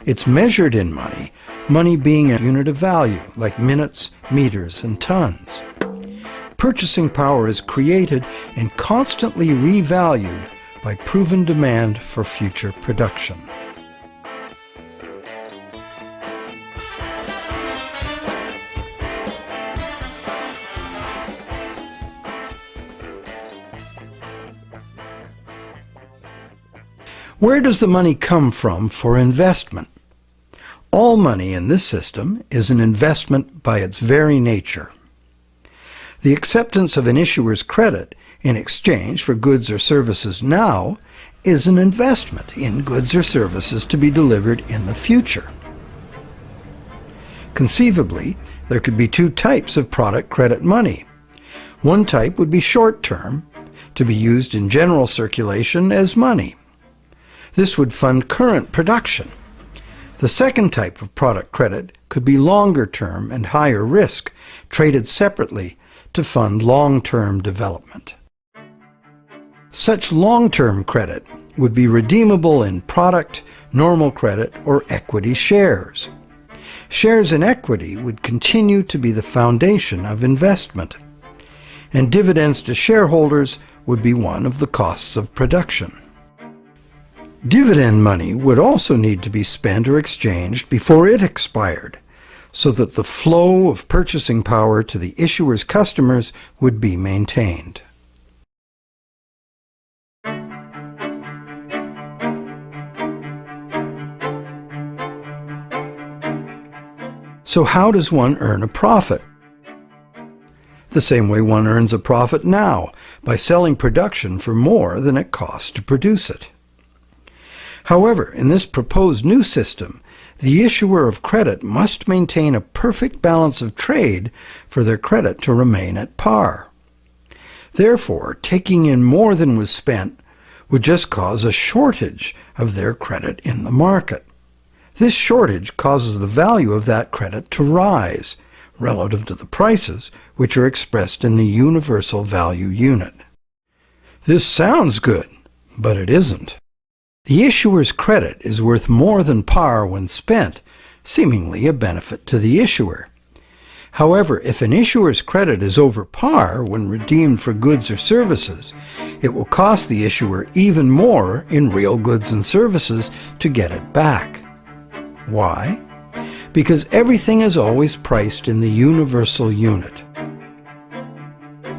It's measured in money, money being a unit of value, like minutes, meters, and tons. Purchasing power is created and constantly revalued by proven demand for future production. Where does the money come from for investment? All money in this system is an investment by its very nature. The acceptance of an issuer's credit in exchange for goods or services now is an investment in goods or services to be delivered in the future. Conceivably, there could be two types of product credit money. One type would be short-term, to be used in general circulation as money. This would fund current production. The second type of product credit could be longer term and higher risk, traded separately to fund long-term development. Such long-term credit would be redeemable in product, normal credit, or equity shares. Shares in equity would continue to be the foundation of investment, and dividends to shareholders would be one of the costs of production. Dividend money would also need to be spent or exchanged before it expired, so that the flow of purchasing power to the issuer's customers would be maintained. So how does one earn a profit? the same way one earns a profit now, by selling production for more than it costs to produce it. However, in this proposed new system, the issuer of credit must maintain a perfect balance of trade for their credit to remain at par. Therefore, taking in more than was spent would just cause a shortage of their credit in the market. This shortage causes the value of that credit to rise relative to the prices which are expressed in the universal value unit. This sounds good, but it isn't. The issuer's credit is worth more than par when spent, seemingly a benefit to the issuer. However, if an issuer's credit is over par when redeemed for goods or services, it will cost the issuer even more in real goods and services to get it back. Why? Because everything is always priced in the universal unit.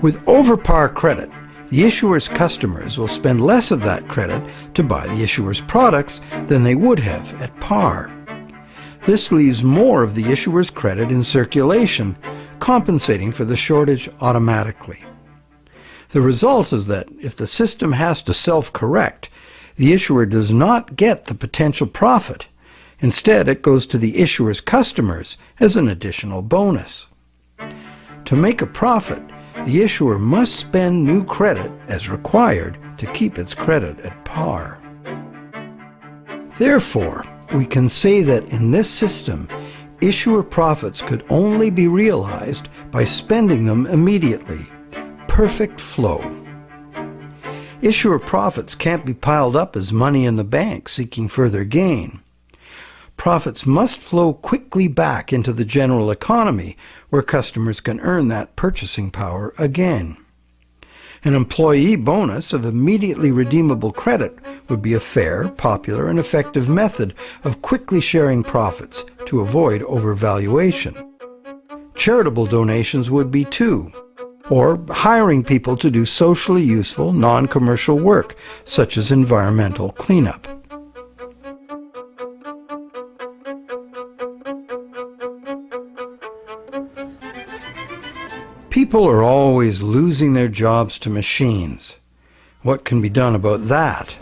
With over-par credit, the issuer's customers will spend less of that credit to buy the issuer's products than they would have at par. This leaves more of the issuer's credit in circulation, compensating for the shortage automatically. The result is that if the system has to self-correct, the issuer does not get the potential profit. Instead, it goes to the issuer's customers as an additional bonus. To make a profit, the issuer must spend new credit as required to keep its credit at par. Therefore, we can say that in this system, issuer profits could only be realized by spending them immediately. Perfect flow. Issuer profits can't be piled up as money in the bank seeking further gain. Profits must flow quickly back into the general economy, where customers can earn that purchasing power again. An employee bonus of immediately redeemable credit would be a fair, popular, and effective method of quickly sharing profits to avoid overvaluation. Charitable donations would be too, or hiring people to do socially useful, non-commercial work, such as environmental cleanup. People are always losing their jobs to machines. What can be done about that?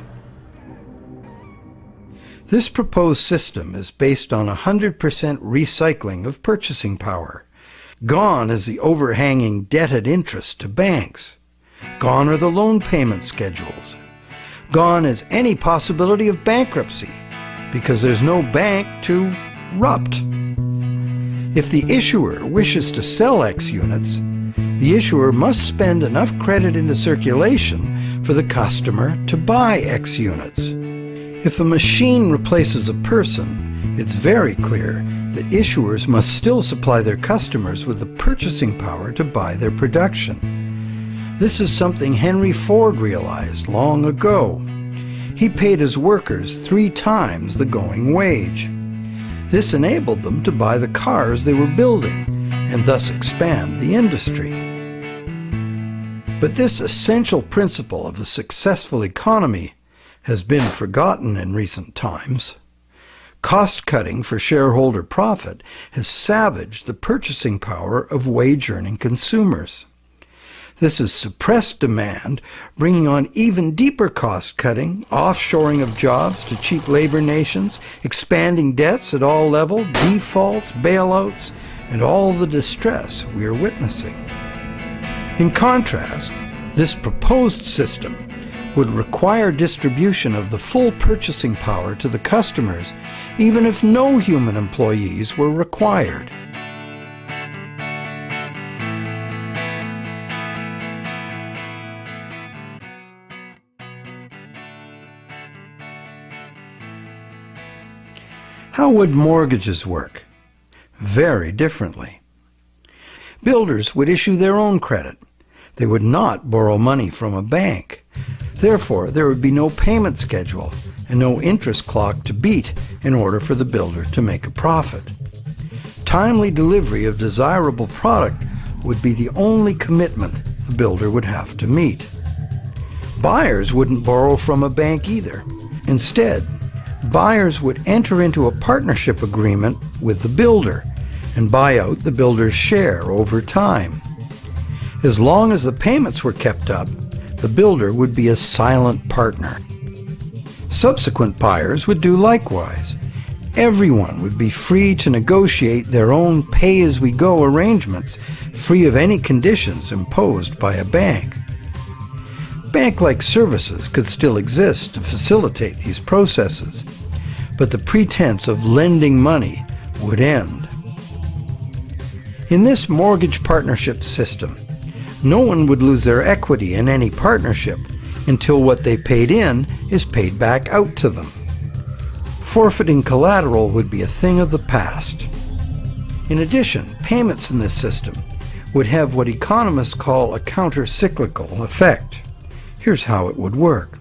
This proposed system is based on 100% recycling of purchasing power. Gone is the overhanging debt at interest to banks. Gone are the loan payment schedules. Gone is any possibility of bankruptcy, because there's no bank to rupt. If the issuer wishes to sell X units, the issuer must spend enough credit into circulation for the customer to buy X units. If a machine replaces a person, it's very clear that issuers must still supply their customers with the purchasing power to buy their production. This is something Henry Ford realized long ago. He paid his workers 3 times the going wage. This enabled them to buy the cars they were building and thus expand the industry. But this essential principle of a successful economy has been forgotten in recent times. Cost-cutting for shareholder profit has savaged the purchasing power of wage-earning consumers. This has suppressed demand, bringing on even deeper cost-cutting, offshoring of jobs to cheap labor nations, expanding debts at all levels, defaults, bailouts, and all the distress we are witnessing. In contrast, this proposed system would require distribution of the full purchasing power to the customers, even if no human employees were required. How would mortgages work? Very differently. Builders would issue their own credit. They would not borrow money from a bank. Therefore, there would be no payment schedule and no interest clock to beat in order for the builder to make a profit. Timely delivery of desirable product would be the only commitment the builder would have to meet. Buyers wouldn't borrow from a bank either. Instead, buyers would enter into a partnership agreement with the builder and buy out the builder's share over time. As long as the payments were kept up, the builder would be a silent partner. Subsequent buyers would do likewise. Everyone would be free to negotiate their own pay-as-we-go arrangements, free of any conditions imposed by a bank. Bank-like services could still exist to facilitate these processes, but the pretense of lending money would end. In this mortgage partnership system, no one would lose their equity in any partnership until what they paid in is paid back out to them. Forfeiting collateral would be a thing of the past. In addition, payments in this system would have what economists call a counter-cyclical effect. Here's how it would work.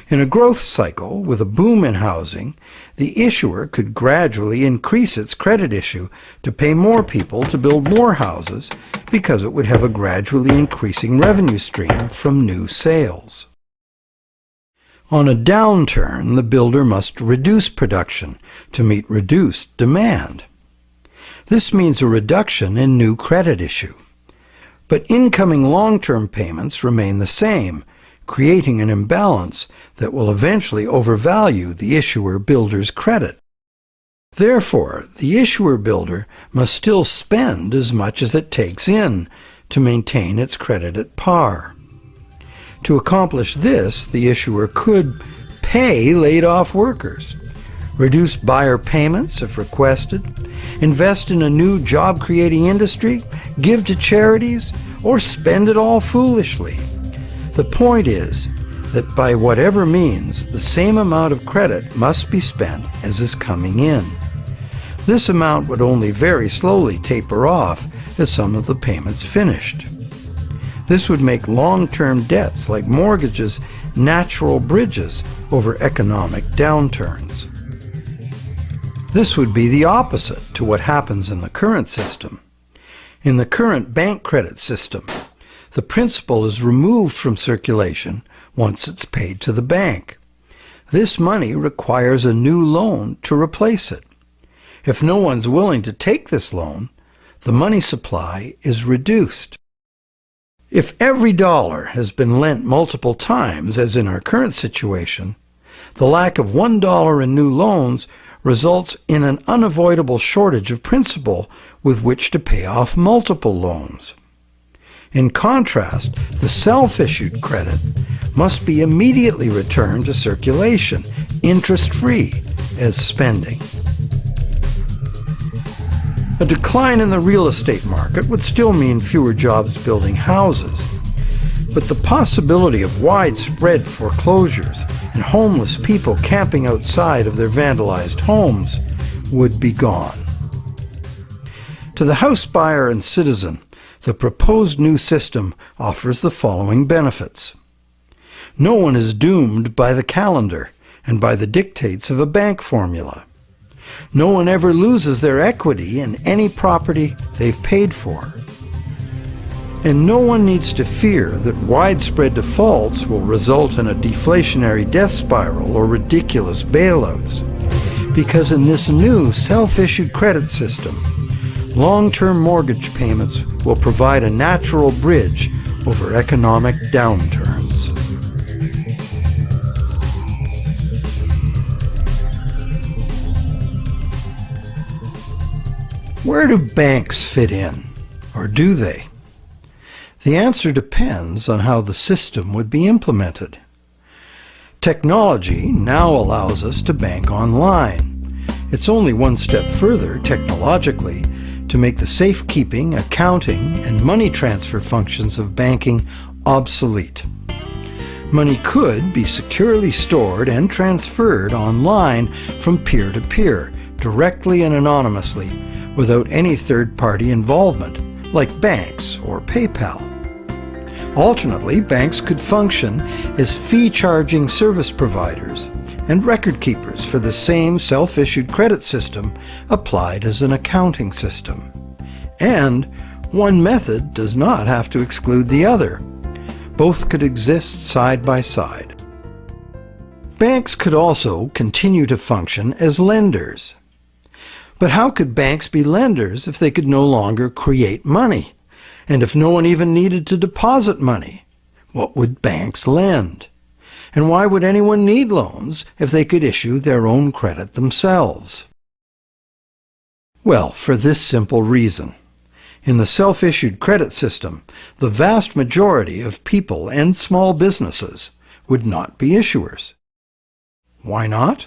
In a growth cycle with a boom in housing, the issuer could gradually increase its credit issue to pay more people to build more houses because it would have a gradually increasing revenue stream from new sales. On a downturn, the builder must reduce production to meet reduced demand. This means a reduction in new credit issue. But incoming long-term payments remain the same, creating an imbalance that will eventually overvalue the issuer-builder's credit. Therefore, the issuer-builder must still spend as much as it takes in to maintain its credit at par. To accomplish this, the issuer could pay laid-off workers, reduce buyer payments if requested, invest in a new job-creating industry, give to charities, or spend it all foolishly. The point is that by whatever means, the same amount of credit must be spent as is coming in. This amount would only very slowly taper off as some of the payments finished. This would make long-term debts like mortgages natural bridges over economic downturns. This would be the opposite to what happens in the current system. In the current bank credit system, the principal is removed from circulation once it's paid to the bank. This money requires a new loan to replace it. If no one's willing to take this loan, the money supply is reduced. If every dollar has been lent multiple times, as in our current situation, the lack of $1 in new loans results in an unavoidable shortage of principal with which to pay off multiple loans. In contrast, the self-issued credit must be immediately returned to circulation, interest-free, as spending. A decline in the real estate market would still mean fewer jobs building houses, but the possibility of widespread foreclosures and homeless people camping outside of their vandalized homes would be gone. To the house buyer and citizen, the proposed new system offers the following benefits. No one is doomed by the calendar and by the dictates of a bank formula. No one ever loses their equity in any property they've paid for. And no one needs to fear that widespread defaults will result in a deflationary death spiral or ridiculous bailouts, because in this new self-issued credit system, long-term mortgage payments will provide a natural bridge over economic downturns. Where do banks fit in, or do they? The answer depends on how the system would be implemented. Technology now allows us to bank online. It's only one step further, technologically, to make the safekeeping, accounting, and money transfer functions of banking obsolete. Money could be securely stored and transferred online from peer to peer, directly and anonymously, without any third-party involvement, like banks or PayPal. Alternately, banks could function as fee-charging service providers and record keepers for the same self-issued credit system applied as an accounting system. And one method does not have to exclude the other. Both could exist side by side. Banks could also continue to function as lenders. But how could banks be lenders if they could no longer create money? And if no one even needed to deposit money, what would banks lend? And why would anyone need loans if they could issue their own credit themselves? Well, for this simple reason. In the self-issued credit system, the vast majority of people and small businesses would not be issuers. Why not?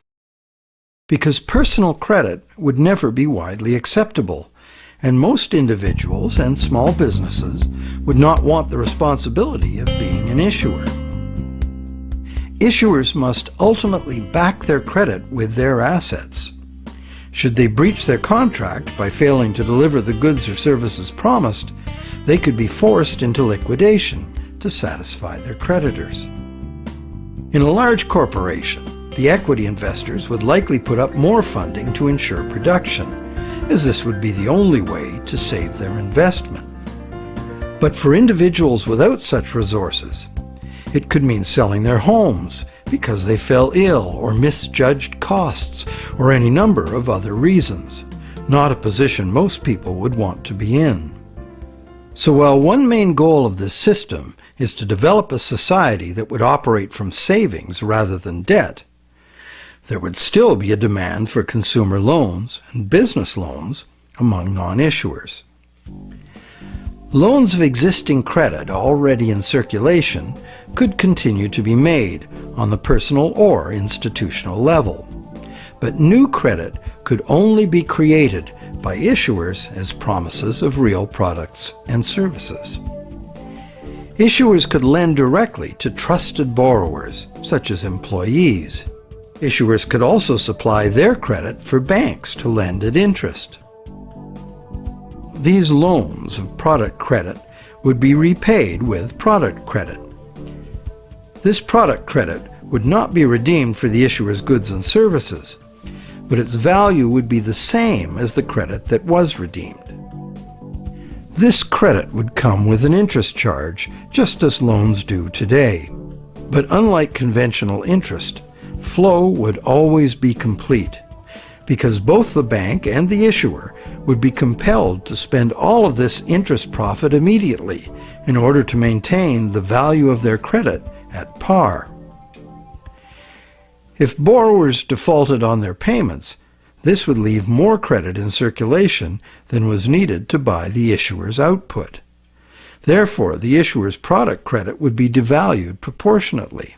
Because personal credit would never be widely acceptable, and most individuals and small businesses would not want the responsibility of being an issuer. Issuers must ultimately back their credit with their assets. Should they breach their contract by failing to deliver the goods or services promised, they could be forced into liquidation to satisfy their creditors. In a large corporation, the equity investors would likely put up more funding to ensure production, as this would be the only way to save their investment. But for individuals without such resources, it could mean selling their homes because they fell ill or misjudged costs or any number of other reasons, not a position most people would want to be in. So while one main goal of this system is to develop a society that would operate from savings rather than debt, there would still be a demand for consumer loans and business loans among non-issuers. Loans of existing credit already in circulation could continue to be made on the personal or institutional level, but new credit could only be created by issuers as promises of real products and services. Issuers could lend directly to trusted borrowers, such as employees. Issuers could also supply their credit for banks to lend at interest. These loans of product credit would be repaid with product credit. This product credit would not be redeemed for the issuer's goods and services, but its value would be the same as the credit that was redeemed. This credit would come with an interest charge, just as loans do today. But unlike conventional interest, flow would always be complete, because both the bank and the issuer would be compelled to spend all of this interest profit immediately in order to maintain the value of their credit at par. If borrowers defaulted on their payments, this would leave more credit in circulation than was needed to buy the issuer's output. Therefore, the issuer's product credit would be devalued proportionately.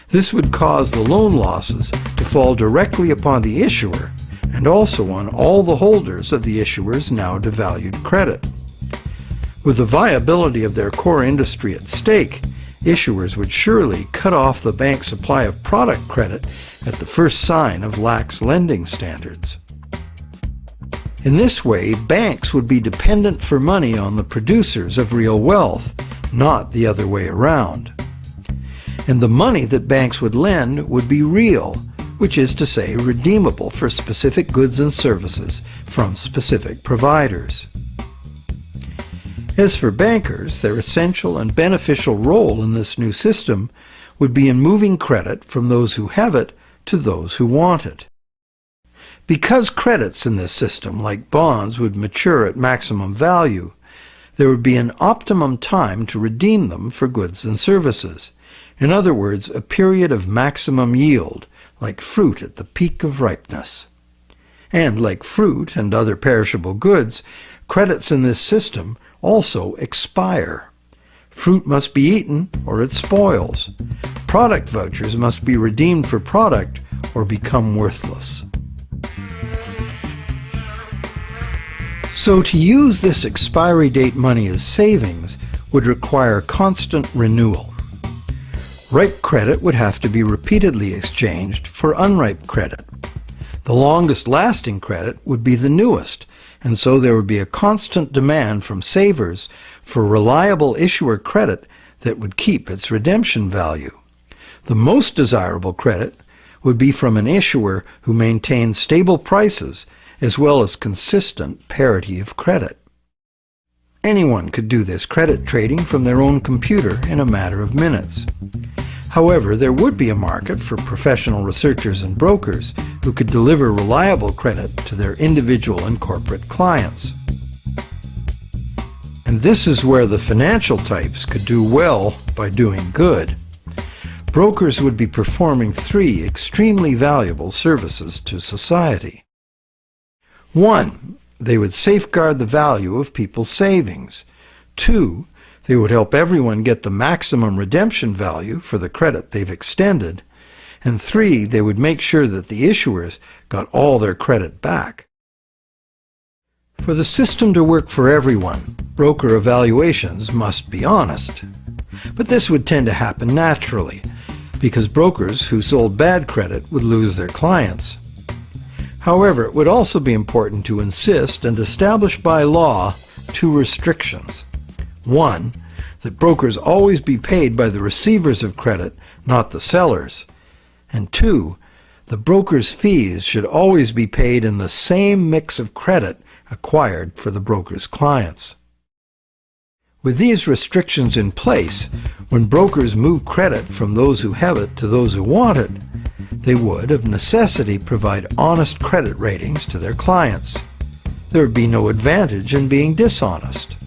This would cause the loan losses to fall directly upon the issuer and also on all the holders of the issuer's now devalued credit. With the viability of their core industry at stake, issuers would surely cut off the bank's supply of product credit at the first sign of lax lending standards. In this way, banks would be dependent for money on the producers of real wealth, not the other way around. And the money that banks would lend would be real, which is to say redeemable for specific goods and services from specific providers. As for bankers, their essential and beneficial role in this new system would be in moving credit from those who have it to those who want it. Because credits in this system, like bonds, would mature at maximum value, there would be an optimum time to redeem them for goods and services. In other words, a period of maximum yield, like fruit at the peak of ripeness. And like fruit and other perishable goods, credits in this system also expire. Fruit must be eaten or it spoils. Product vouchers must be redeemed for product or become worthless. So to use this expiry date money as savings would require constant renewal. Ripe credit would have to be repeatedly exchanged for unripe credit. The longest lasting credit would be the newest, and so there would be a constant demand from savers for reliable issuer credit that would keep its redemption value. The most desirable credit would be from an issuer who maintains stable prices as well as consistent parity of credit. Anyone could do this credit trading from their own computer in a matter of minutes. However, there would be a market for professional researchers and brokers who could deliver reliable credit to their individual and corporate clients. And this is where the financial types could do well by doing good. Brokers would be performing three extremely valuable services to society. 1. They would safeguard the value of people's savings. 2. They would help everyone get the maximum redemption value for the credit they've extended. And 3. They would make sure that the issuers got all their credit back. For the system to work for everyone, broker evaluations must be honest. But this would tend to happen naturally, because brokers who sold bad credit would lose their clients. However, it would also be important to insist and establish by law 2 restrictions. 1, that brokers always be paid by the receivers of credit, not the sellers. And 2, the broker's fees should always be paid in the same mix of credit acquired for the broker's clients. With these restrictions in place, when brokers move credit from those who have it to those who want it, they would, of necessity, provide honest credit ratings to their clients. There would be no advantage in being dishonest.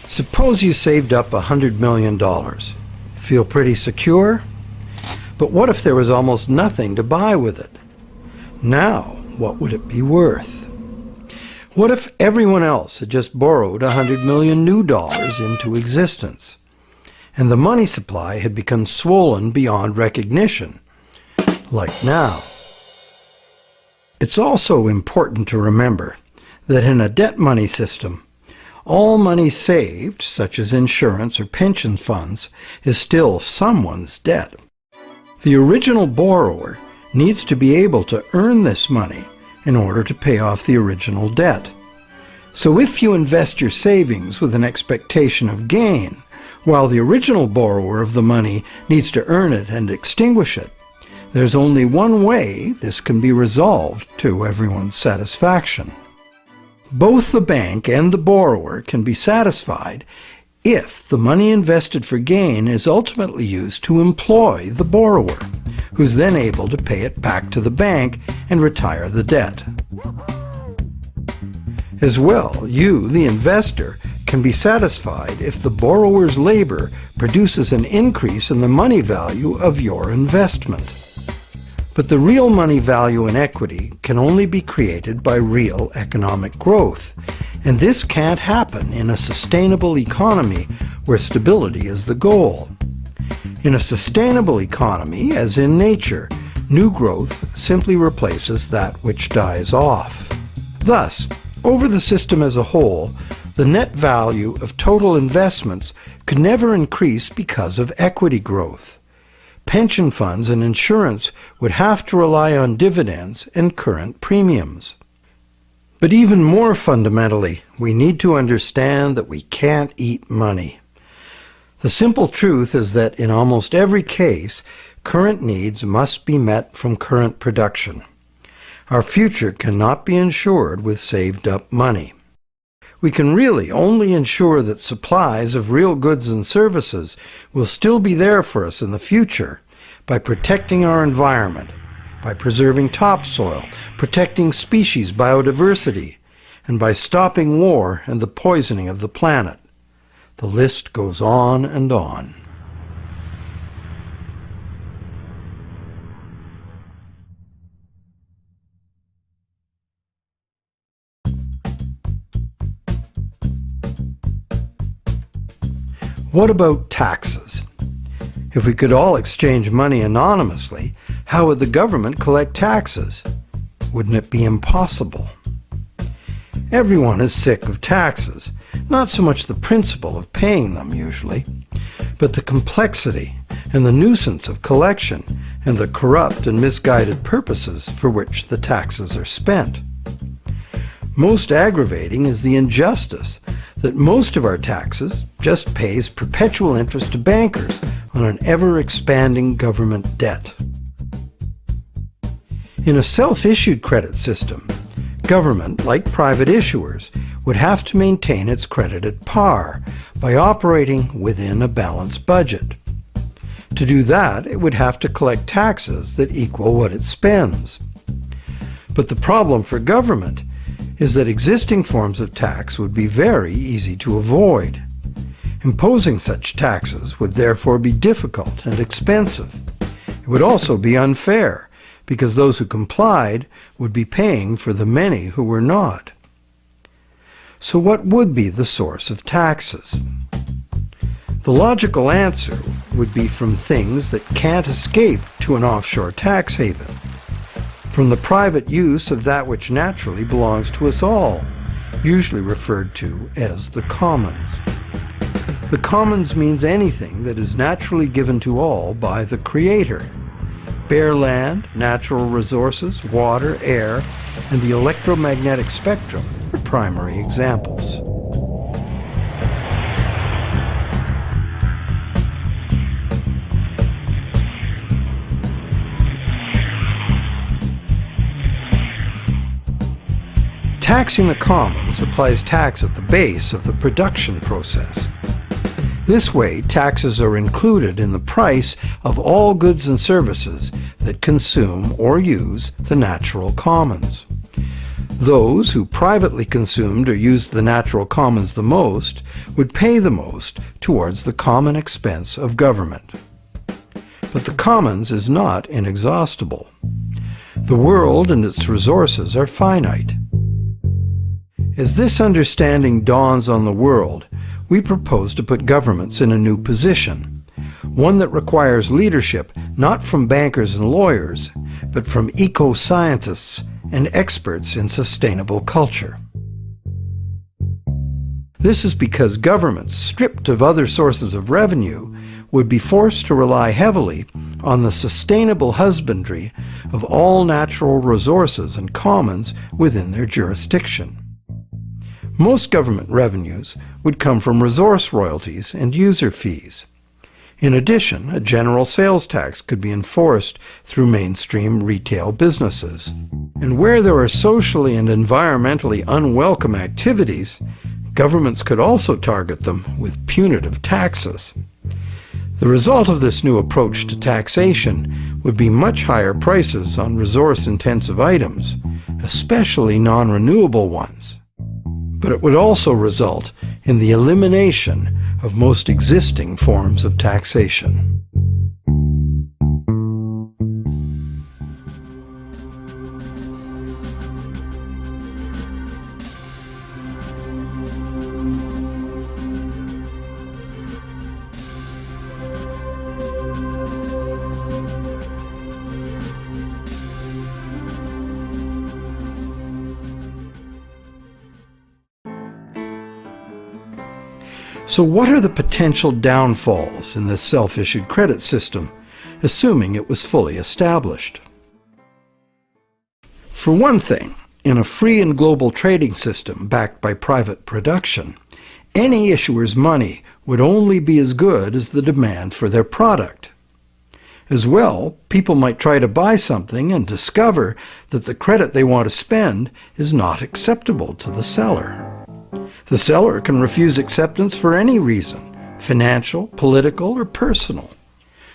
Suppose you saved up $100 million. Feel pretty secure? But what if there was almost nothing to buy with it? Now, what would it be worth? What if everyone else had just borrowed $100 million new dollars into existence, and the money supply had become swollen beyond recognition, like now? It's also important to remember that in a debt money system, all money saved, such as insurance or pension funds, is still someone's debt. The original borrower needs to be able to earn this money in order to pay off the original debt. So if you invest your savings with an expectation of gain, while the original borrower of the money needs to earn it and extinguish it, there's only one way this can be resolved to everyone's satisfaction. Both the bank and the borrower can be satisfied if the money invested for gain is ultimately used to employ the borrower, who's then able to pay it back to the bank and retire the debt. As well, you, the investor, can be satisfied if the borrower's labor produces an increase in the money value of your investment. But the real money value in equity can only be created by real economic growth, and this can't happen in a sustainable economy where stability is the goal. In a sustainable economy, as in nature, new growth simply replaces that which dies off. Thus, over the system as a whole, the net value of total investments could never increase because of equity growth. Pension funds and insurance would have to rely on dividends and current premiums. But even more fundamentally, we need to understand that we can't eat money. The simple truth is that in almost every case, current needs must be met from current production. Our future cannot be ensured with saved-up money. We can really only ensure that supplies of real goods and services will still be there for us in the future by protecting our environment, by preserving topsoil, protecting species biodiversity, and by stopping war and the poisoning of the planet. The list goes on and on. What about taxes? If we could all exchange money anonymously, how would the government collect taxes? Wouldn't it be impossible? Everyone is sick of taxes, not so much the principle of paying them usually, but the complexity and the nuisance of collection and the corrupt and misguided purposes for which the taxes are spent. Most aggravating is the injustice that most of our taxes just pays perpetual interest to bankers on an ever-expanding government debt. In a self-issued credit system, government, like private issuers, would have to maintain its credit at par by operating within a balanced budget. To do that, it would have to collect taxes that equal what it spends. But the problem for government is that existing forms of tax would be very easy to avoid. Imposing such taxes would therefore be difficult and expensive. It would also be unfair, because those who complied would be paying for the many who were not. So what would be the source of taxes? The logical answer would be from things that can't escape to an offshore tax haven, from the private use of that which naturally belongs to us all, usually referred to as the commons. The commons means anything that is naturally given to all by the Creator. Bare land, natural resources, water, air, and the electromagnetic spectrum are primary examples. Taxing the commons applies tax at the base of the production process. This way, taxes are included in the price of all goods and services that consume or use the natural commons. Those who privately consumed or used the natural commons the most would pay the most towards the common expense of government. But the commons is not inexhaustible. The world and its resources are finite. As this understanding dawns on the world, we propose to put governments in a new position, one that requires leadership not from bankers and lawyers, but from eco-scientists and experts in sustainable culture. This is because governments, stripped of other sources of revenue, would be forced to rely heavily on the sustainable husbandry of all natural resources and commons within their jurisdiction. Most government revenues would come from resource royalties and user fees. In addition, a general sales tax could be enforced through mainstream retail businesses. And where there are socially and environmentally unwelcome activities, governments could also target them with punitive taxes. The result of this new approach to taxation would be much higher prices on resource-intensive items, especially non-renewable ones. But it would also result in the elimination of most existing forms of taxation. So what are the potential downfalls in this self-issued credit system, assuming it was fully established? For one thing, in a free and global trading system backed by private production, any issuer's money would only be as good as the demand for their product. As well, people might try to buy something and discover that the credit they want to spend is not acceptable to the seller. The seller can refuse acceptance for any reason, financial, political, or personal.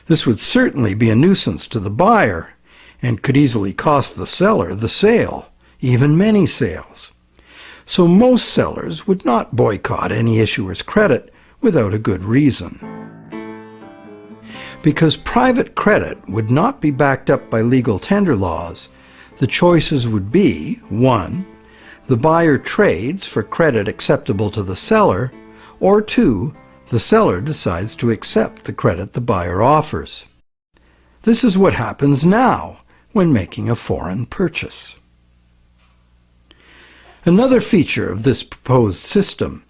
This would certainly be a nuisance to the buyer and could easily cost the seller the sale, even many sales. So most sellers would not boycott any issuer's credit without a good reason. Because private credit would not be backed up by legal tender laws, the choices would be 1. The buyer trades for credit acceptable to the seller, or 2. The seller decides to accept the credit the buyer offers. This is what happens now when making a foreign purchase. Another feature of this proposed system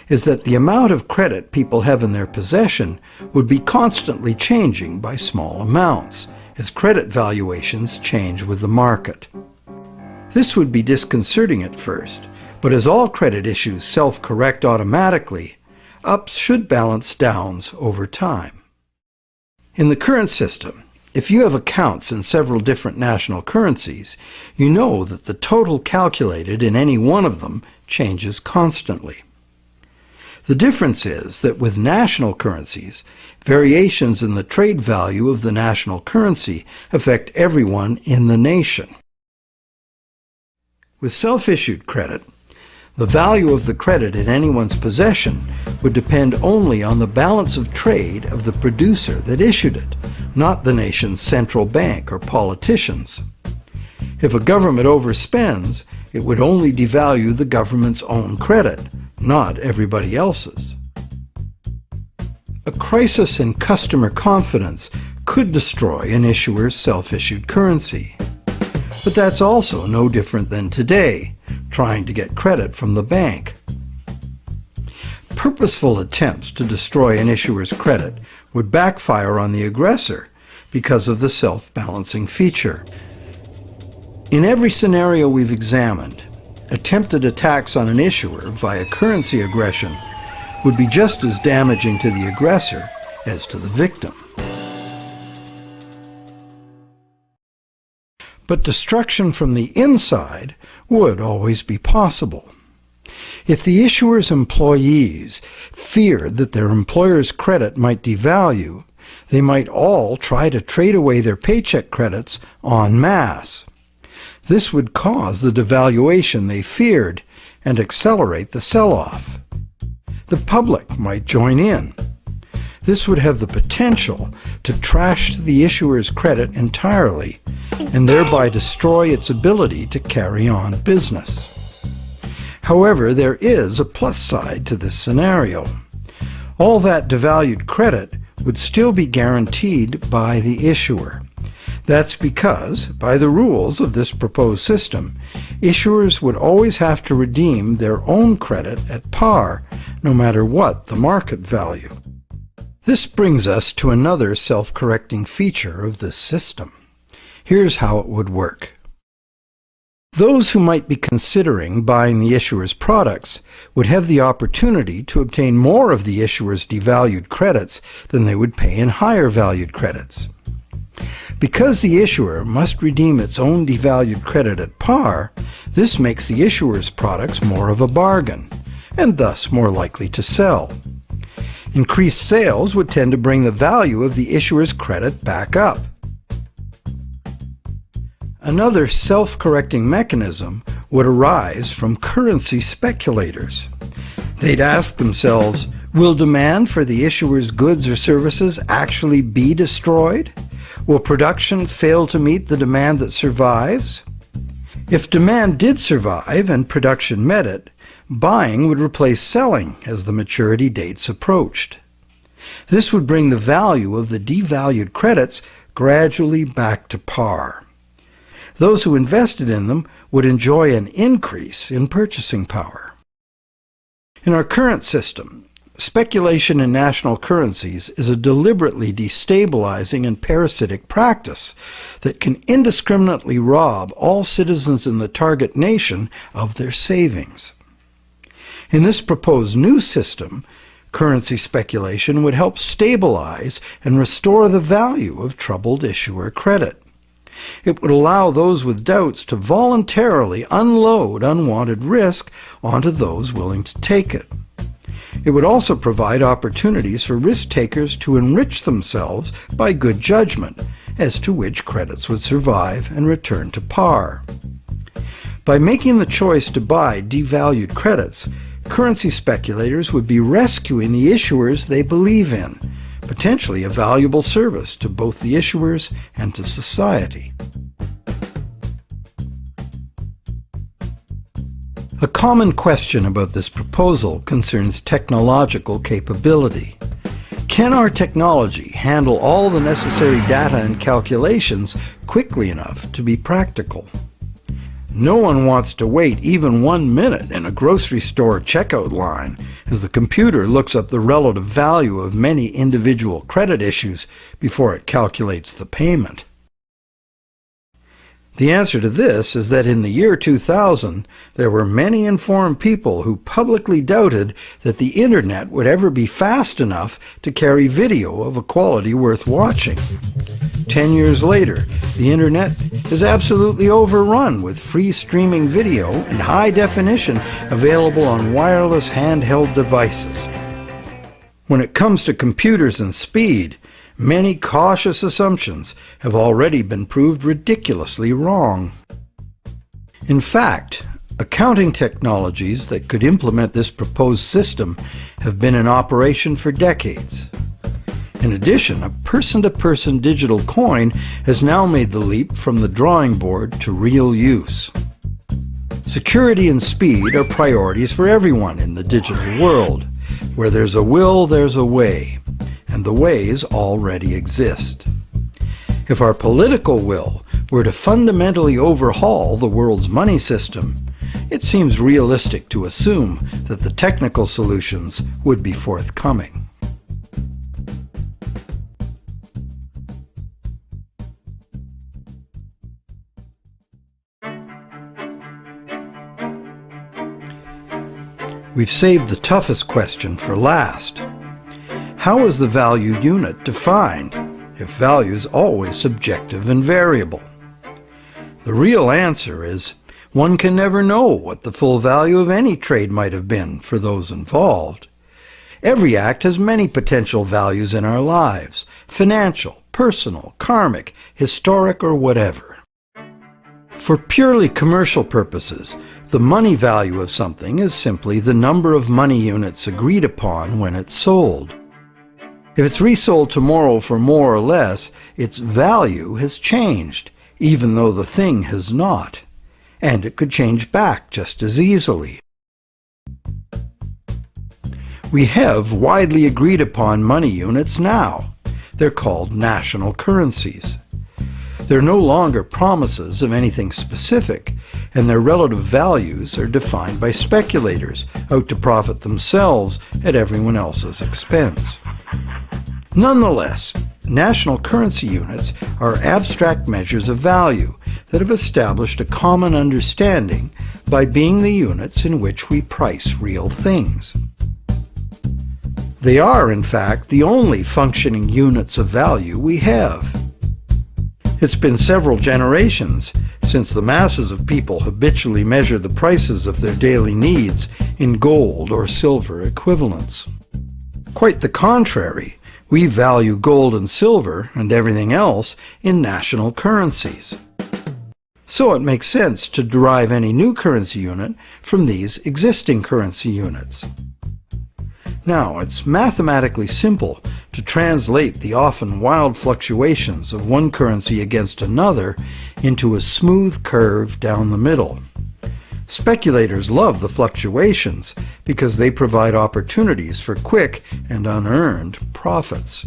is that the amount of credit people have in their possession would be constantly changing by small amounts, as credit valuations change with the market. This would be disconcerting at first, but as all credit issues self-correct automatically, ups should balance downs over time. In the current system, If you have accounts in several different national currencies, you know that the total calculated in any one of them changes constantly. The difference is that with national currencies, variations in the trade value of the national currency affect everyone in the nation. With self-issued credit, the value of the credit in anyone's possession would depend only on the balance of trade of the producer that issued it, not the nation's central bank or politicians. If a government overspends, it would only devalue the government's own credit, not everybody else's. A crisis in customer confidence could destroy an issuer's self-issued currency. But that's also no different than today, trying to get credit from the bank. Purposeful attempts to destroy an issuer's credit would backfire on the aggressor because of the self-balancing feature. In every scenario we've examined, attempted attacks on an issuer via currency aggression would be just as damaging to the aggressor as to the victim. But destruction from the inside would always be possible. If the issuer's employees feared that their employer's credit might devalue, they might all try to trade away their paycheck credits en masse. This would cause the devaluation they feared and accelerate the sell-off. The public might join in. This would have the potential to trash the issuer's credit entirely and thereby destroy its ability to carry on business. However, there is a plus side to this scenario. All that devalued credit would still be guaranteed by the issuer. That's because, by the rules of this proposed system, issuers would always have to redeem their own credit at par, no matter what the market value. This brings us to another self-correcting feature of this system. Here's how it would work. Those who might be considering buying the issuer's products would have the opportunity to obtain more of the issuer's devalued credits than they would pay in higher valued credits. Because the issuer must redeem its own devalued credit at par, this makes the issuer's products more of a bargain, and thus more likely to sell. Increased sales would tend to bring the value of the issuer's credit back up. Another self-correcting mechanism would arise from currency speculators. They'd ask themselves, will demand for the issuer's goods or services actually be destroyed? Will production fail to meet the demand that survives? If demand did survive and production met it, buying would replace selling as the maturity dates approached. This would bring the value of the devalued credits gradually back to par. Those who invested in them would enjoy an increase in purchasing power. In our current system, speculation in national currencies is a deliberately destabilizing and parasitic practice that can indiscriminately rob all citizens in the target nation of their savings. In this proposed new system, currency speculation would help stabilize and restore the value of troubled issuer credit. It would allow those with doubts to voluntarily unload unwanted risk onto those willing to take it. It would also provide opportunities for risk-takers to enrich themselves by good judgment as to which credits would survive and return to par. By making the choice to buy devalued credits, currency speculators would be rescuing the issuers they believe in, potentially a valuable service to both the issuers and to society. A common question about this proposal concerns technological capability. Can our technology handle all the necessary data and calculations quickly enough to be practical? No one wants to wait even 1 minute in a grocery store checkout line as the computer looks up the relative value of many individual credit issues before it calculates the payment. The answer to this is that in the year 2000, there were many informed people who publicly doubted that the internet would ever be fast enough to carry video of a quality worth watching. 10 years later, the internet is absolutely overrun with free streaming video in high definition available on wireless handheld devices. When it comes to computers and speed, many cautious assumptions have already been proved ridiculously wrong. In fact, accounting technologies that could implement this proposed system have been in operation for decades. In addition, a person-to-person digital coin has now made the leap from the drawing board to real use. Security and speed are priorities for everyone in the digital world. Where there's a will, there's a way, and the ways already exist. If our political will were to fundamentally overhaul the world's money system, it seems realistic to assume that the technical solutions would be forthcoming. We've saved the toughest question for last. How is the value unit defined, if value is always subjective and variable? The real answer is, one can never know what the full value of any trade might have been for those involved. Every act has many potential values in our lives: financial, personal, karmic, historic, or whatever. For purely commercial purposes, the money value of something is simply the number of money units agreed upon when it's sold. If it's resold tomorrow for more or less, its value has changed, even though the thing has not. And it could change back just as easily. We have widely agreed upon money units now. They're called national currencies. They're no longer promises of anything specific, and their relative values are defined by speculators out to profit themselves at everyone else's expense. Nonetheless, national currency units are abstract measures of value that have established a common understanding by being the units in which we price real things. They are, in fact, the only functioning units of value we have. It's been several generations since the masses of people habitually measure the prices of their daily needs in gold or silver equivalents. Quite the contrary, we value gold and silver and everything else in national currencies. So it makes sense to derive any new currency unit from these existing currency units. Now, it's mathematically simple to translate the often wild fluctuations of one currency against another into a smooth curve down the middle. Speculators love the fluctuations because they provide opportunities for quick and unearned profits.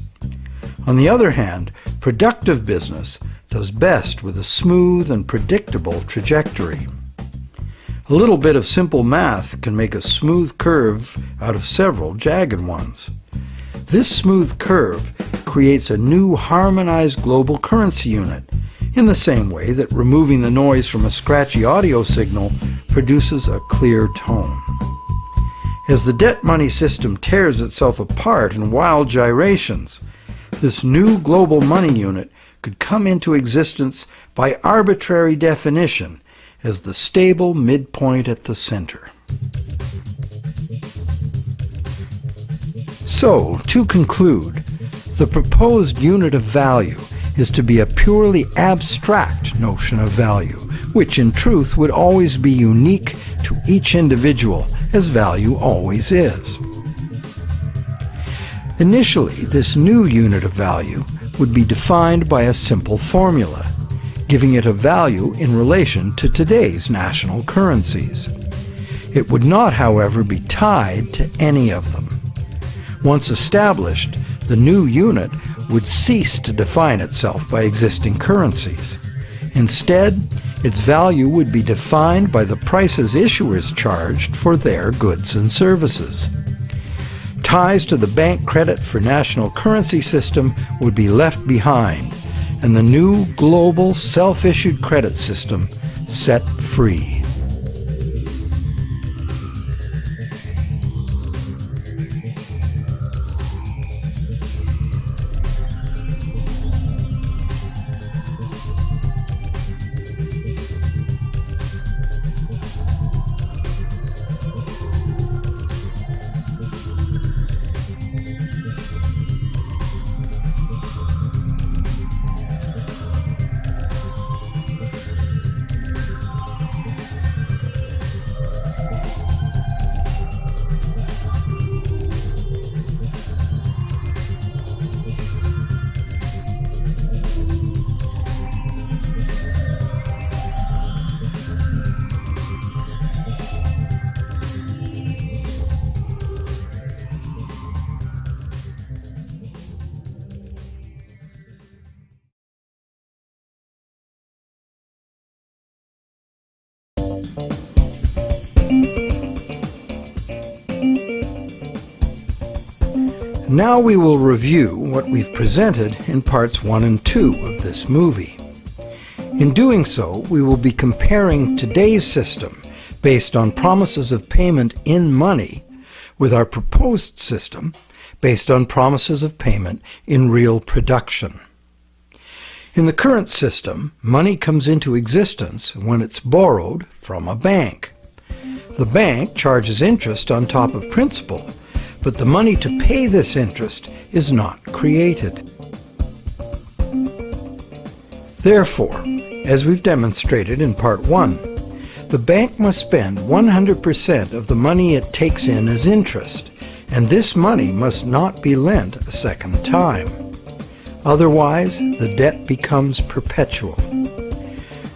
On the other hand, productive business does best with a smooth and predictable trajectory. A little bit of simple math can make a smooth curve out of several jagged ones. This smooth curve creates a new harmonized global currency unit, in the same way that removing the noise from a scratchy audio signal produces a clear tone. As the debt money system tears itself apart in wild gyrations, this new global money unit could come into existence by arbitrary definition as the stable midpoint at the center. So, to conclude, the proposed unit of value is to be a purely abstract notion of value, which in truth would always be unique to each individual, as value always is. Initially, this new unit of value would be defined by a simple formula, giving it a value in relation to today's national currencies. It would not, however, be tied to any of them. Once established, the new unit would cease to define itself by existing currencies. Instead, its value would be defined by the prices issuers charged for their goods and services. Ties to the bank credit for national currency system would be left behind, and the new global self-issued credit system set free. Now we will review what we've presented in parts 1 and 2 of this movie. In doing so, we will be comparing today's system based on promises of payment in money with our proposed system based on promises of payment in real production. In the current system, money comes into existence when it's borrowed from a bank. The bank charges interest on top of principal, but the money to pay this interest is not created. Therefore, as we've demonstrated in Part 1, the bank must spend 100% of the money it takes in as interest, and this money must not be lent a second time. Otherwise, the debt becomes perpetual.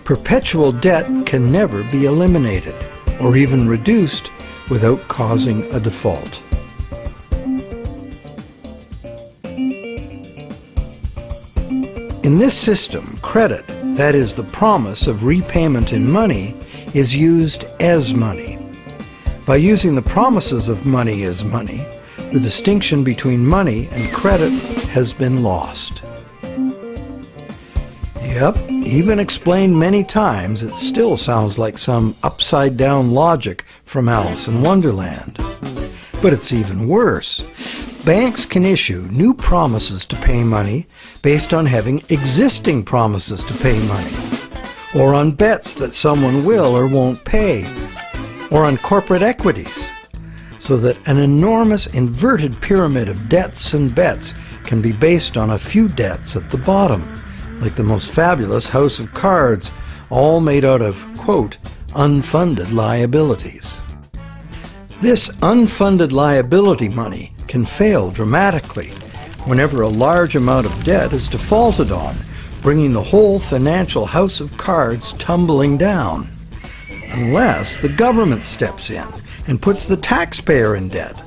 Perpetual debt can never be eliminated or even reduced without causing a default. In this system, credit, that is the promise of repayment in money, is used as money. By using the promises of money as money, the distinction between money and credit has been lost. Yep, even explained many times, it still sounds like some upside-down logic from Alice in Wonderland. But it's even worse. Banks can issue new promises to pay money based on having existing promises to pay money, or on bets that someone will or won't pay, or on corporate equities, so that an enormous inverted pyramid of debts and bets can be based on a few debts at the bottom, like the most fabulous house of cards, all made out of, quote, unfunded liabilities. This unfunded liability money can fail dramatically whenever a large amount of debt is defaulted on, bringing the whole financial house of cards tumbling down, unless the government steps in and puts the taxpayer in debt.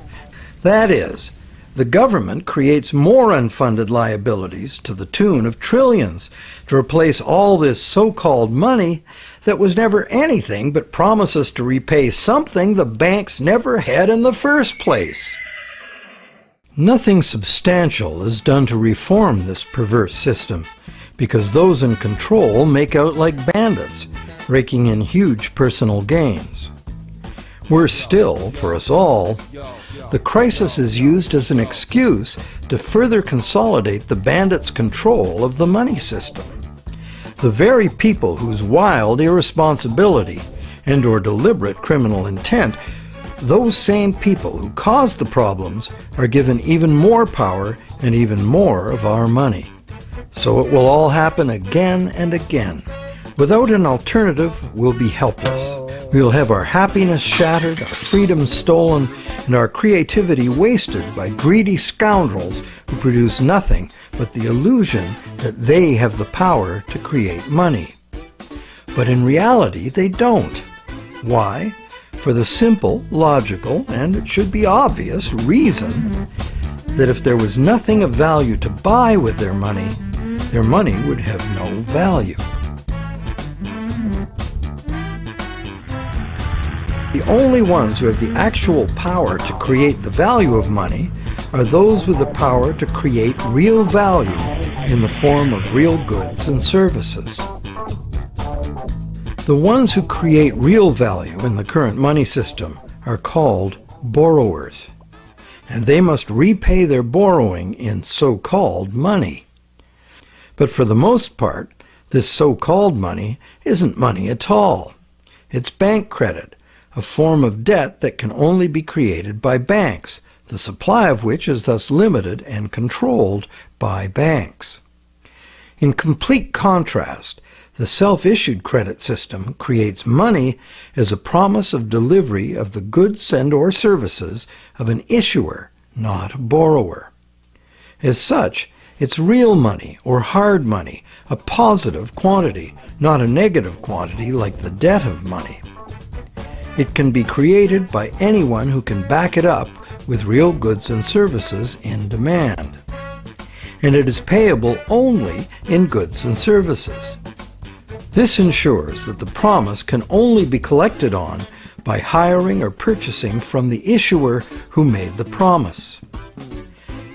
That is, the government creates more unfunded liabilities to the tune of trillions to replace all this so-called money that was never anything but promises to repay something the banks never had in the first place. Nothing substantial is done to reform this perverse system, because those in control make out like bandits, raking in huge personal gains. Worse still, for us all, the crisis is used as an excuse to further consolidate the bandits' control of the money system. The very people whose wild irresponsibility and/or deliberate criminal intent, those same people who caused the problems, are given even more power and even more of our money. So it will all happen again and again. Without an alternative, we'll be helpless. We will have our happiness shattered, our freedom stolen, and our creativity wasted by greedy scoundrels who produce nothing but the illusion that they have the power to create money. But in reality, they don't. Why? For the simple, logical, and it should be obvious reason that if there was nothing of value to buy with their money would have no value. The only ones who have the actual power to create the value of money are those with the power to create real value in the form of real goods and services. The ones who create real value in the current money system are called borrowers, and they must repay their borrowing in so-called money. But for the most part, this so-called money isn't money at all. It's bank credit, a form of debt that can only be created by banks, the supply of which is thus limited and controlled by banks. In complete contrast, the self-issued credit system creates money as a promise of delivery of the goods and/or services of an issuer, not a borrower. As such, it's real money or hard money, a positive quantity, not a negative quantity like the debt of money. It can be created by anyone who can back it up with real goods and services in demand. And it is payable only in goods and services. This ensures that the promise can only be collected on by hiring or purchasing from the issuer who made the promise.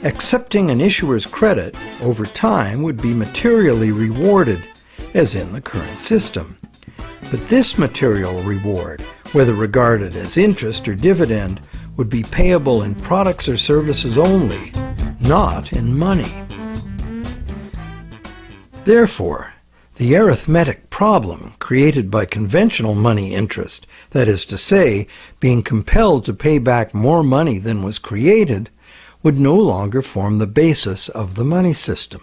Accepting an issuer's credit over time would be materially rewarded, as in the current system. But this material reward, whether regarded as interest or dividend, would be payable in products or services only, not in money. Therefore, the arithmetic problem created by conventional money interest, that is to say, being compelled to pay back more money than was created, would no longer form the basis of the money system.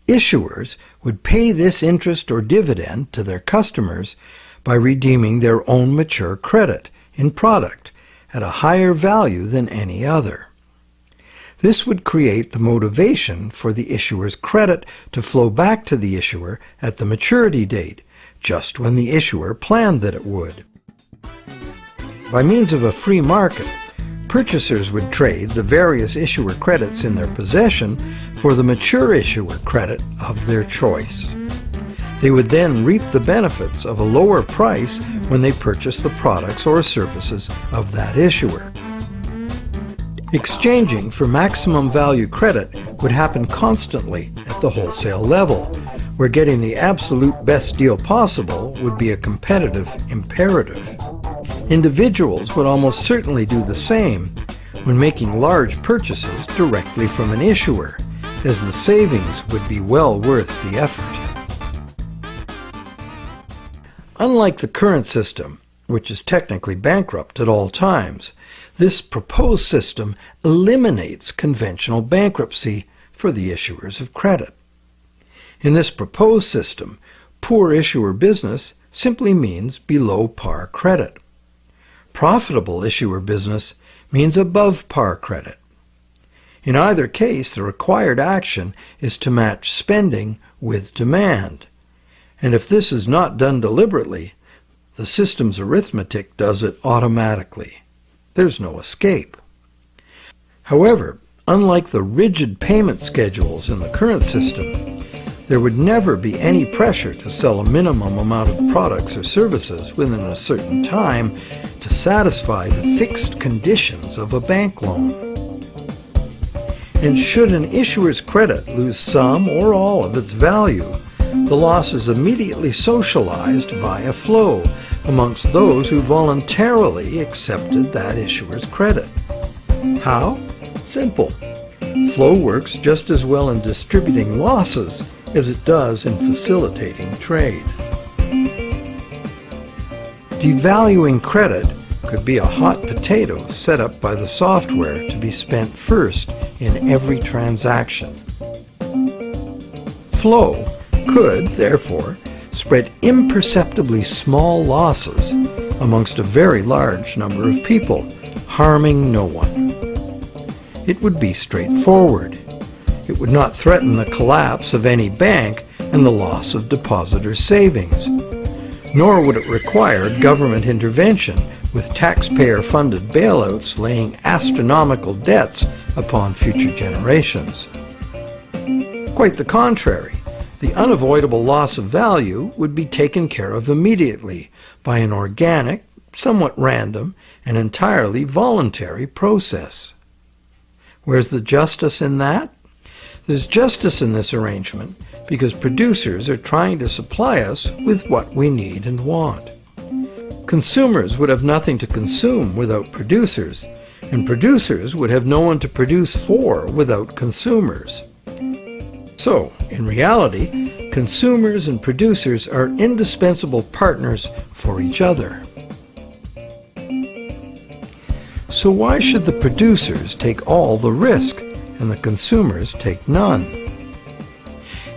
Issuers would pay this interest or dividend to their customers by redeeming their own mature credit in product at a higher value than any other. This would create the motivation for the issuer's credit to flow back to the issuer at the maturity date, just when the issuer planned that it would. By means of a free market, purchasers would trade the various issuer credits in their possession for the mature issuer credit of their choice. They would then reap the benefits of a lower price when they purchase the products or services of that issuer. Exchanging for maximum value credit would happen constantly at the wholesale level, where getting the absolute best deal possible would be a competitive imperative. Individuals would almost certainly do the same when making large purchases directly from an issuer, as the savings would be well worth the effort. Unlike the current system, which is technically bankrupt at all times, this proposed system eliminates conventional bankruptcy for the issuers of credit. In this proposed system, poor issuer business simply means below par credit. Profitable issuer business means above par credit. In either case, the required action is to match spending with demand. And if this is not done deliberately, the system's arithmetic does it automatically. There's no escape. However, unlike the rigid payment schedules in the current system, there would never be any pressure to sell a minimum amount of products or services within a certain time to satisfy the fixed conditions of a bank loan. And should an issuer's credit lose some or all of its value, the loss is immediately socialized via flow amongst those who voluntarily accepted that issuer's credit. How? Simple. Flow works just as well in distributing losses as it does in facilitating trade. Devaluing credit could be a hot potato set up by the software to be spent first in every transaction. Flow could, therefore, spread imperceptibly small losses amongst a very large number of people, harming no one. It would be straightforward. It would not threaten the collapse of any bank and the loss of depositors' savings, nor would it require government intervention with taxpayer-funded bailouts laying astronomical debts upon future generations. Quite the contrary. The unavoidable loss of value would be taken care of immediately by an organic, somewhat random, and entirely voluntary process. Where's the justice in that? There's justice in this arrangement because producers are trying to supply us with what we need and want. Consumers would have nothing to consume without producers, and producers would have no one to produce for without consumers. So, in reality, consumers and producers are indispensable partners for each other. So why should the producers take all the risk and the consumers take none?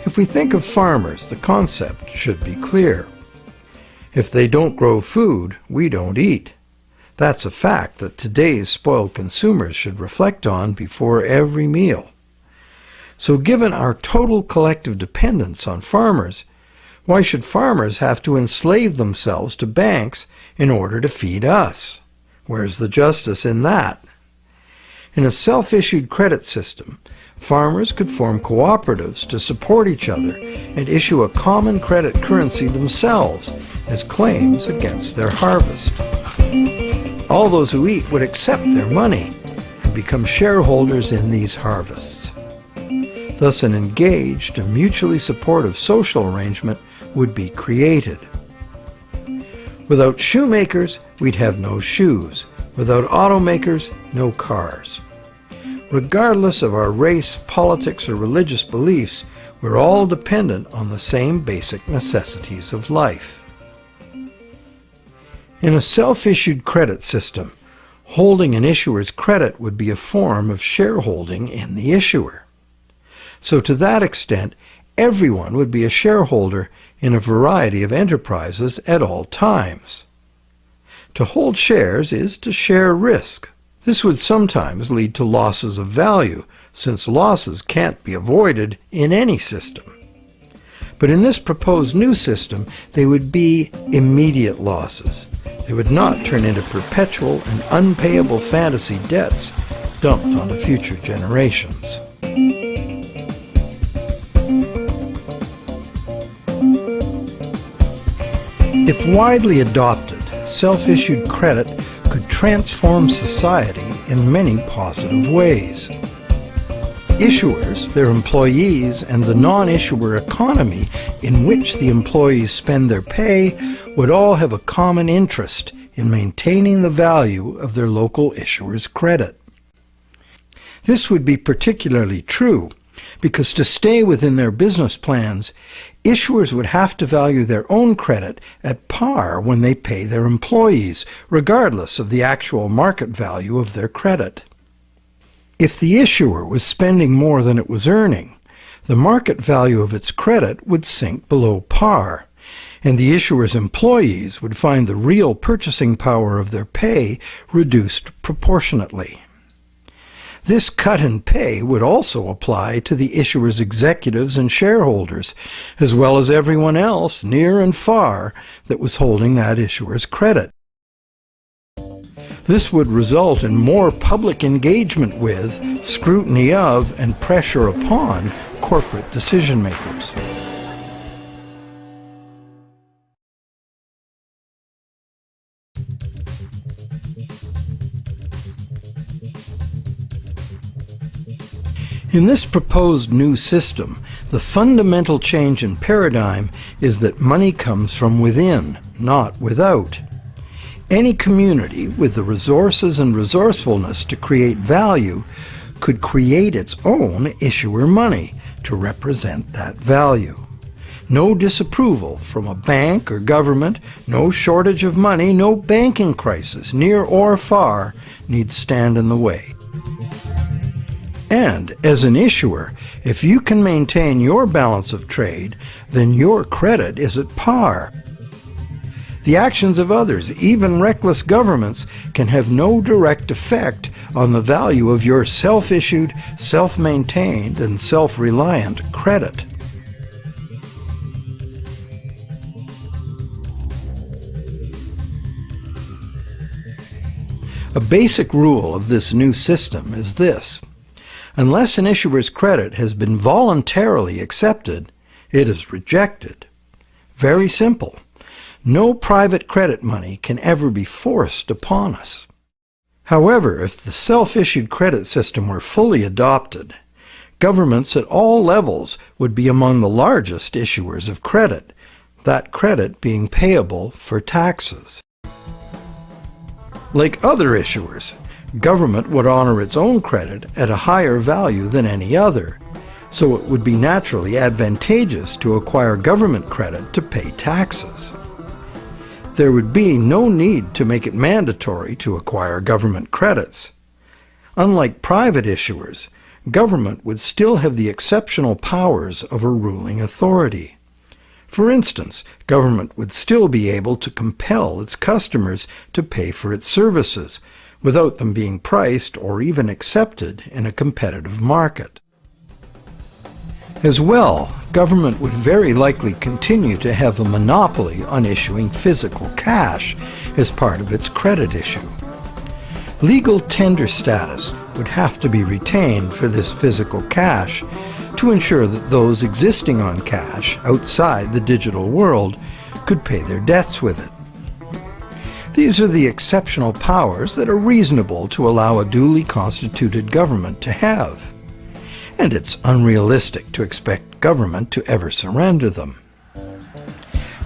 If we think of farmers, the concept should be clear. If they don't grow food, we don't eat. That's a fact that today's spoiled consumers should reflect on before every meal. So given our total collective dependence on farmers, why should farmers have to enslave themselves to banks in order to feed us? Where's the justice in that? In a self-issued credit system, farmers could form cooperatives to support each other and issue a common credit currency themselves as claims against their harvest. All those who eat would accept their money, and become shareholders in these harvests. Thus, an engaged and mutually supportive social arrangement would be created. Without shoemakers, we'd have no shoes. Without automakers, no cars. Regardless of our race, politics, or religious beliefs, we're all dependent on the same basic necessities of life. In a self-issued credit system, holding an issuer's credit would be a form of shareholding in the issuer. So to that extent, everyone would be a shareholder in a variety of enterprises at all times. To hold shares is to share risk. This would sometimes lead to losses of value, since losses can't be avoided in any system. But in this proposed new system, they would be immediate losses. They would not turn into perpetual and unpayable fantasy debts dumped onto future generations. If widely adopted, self-issued credit could transform society in many positive ways. Issuers, their employees, and the non-issuer economy in which the employees spend their pay would all have a common interest in maintaining the value of their local issuer's credit. This would be particularly true because to stay within their business plans, issuers would have to value their own credit at par when they pay their employees, regardless of the actual market value of their credit. If the issuer was spending more than it was earning, the market value of its credit would sink below par, and the issuer's employees would find the real purchasing power of their pay reduced proportionately. This cut in pay would also apply to the issuer's executives and shareholders, as well as everyone else, near and far, that was holding that issuer's credit. This would result in more public engagement with, scrutiny of, and pressure upon corporate decision-makers. In this proposed new system, the fundamental change in paradigm is that money comes from within, not without. Any community with the resources and resourcefulness to create value could create its own issuer money to represent that value. No disapproval from a bank or government, no shortage of money, no banking crisis, near or far, need stand in the way. And, as an issuer, if you can maintain your balance of trade, then your credit is at par. The actions of others, even reckless governments, can have no direct effect on the value of your self-issued, self-maintained, and self-reliant credit. A basic rule of this new system is this: unless an issuer's credit has been voluntarily accepted, it is rejected. Very simple. No private credit money can ever be forced upon us. However, if the self-issued credit system were fully adopted, governments at all levels would be among the largest issuers of credit, that credit being payable for taxes. Like other issuers, government would honor its own credit at a higher value than any other, so it would be naturally advantageous to acquire government credit to pay taxes. There would be no need to make it mandatory to acquire government credits. Unlike private issuers, government would still have the exceptional powers of a ruling authority. For instance, government would still be able to compel its customers to pay for its services, without them being priced or even accepted in a competitive market. As well, government would very likely continue to have a monopoly on issuing physical cash as part of its credit issue. Legal tender status would have to be retained for this physical cash to ensure that those existing on cash outside the digital world could pay their debts with it. These are the exceptional powers that are reasonable to allow a duly constituted government to have. And it's unrealistic to expect government to ever surrender them.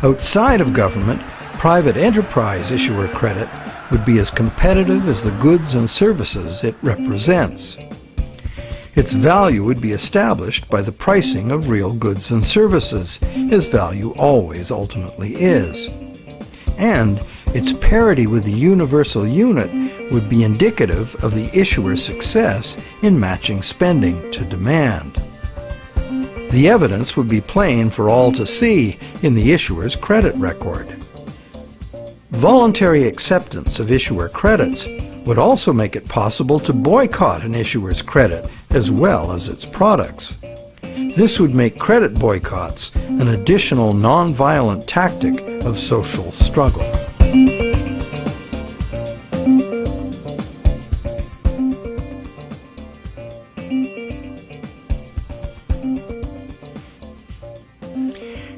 Outside of government, private enterprise issuer credit would be as competitive as the goods and services it represents. Its value would be established by the pricing of real goods and services, as value always ultimately is. And its parity with the universal unit would be indicative of the issuer's success in matching spending to demand. The evidence would be plain for all to see in the issuer's credit record. Voluntary acceptance of issuer credits would also make it possible to boycott an issuer's credit as well as its products. This would make credit boycotts an additional nonviolent tactic of social struggle.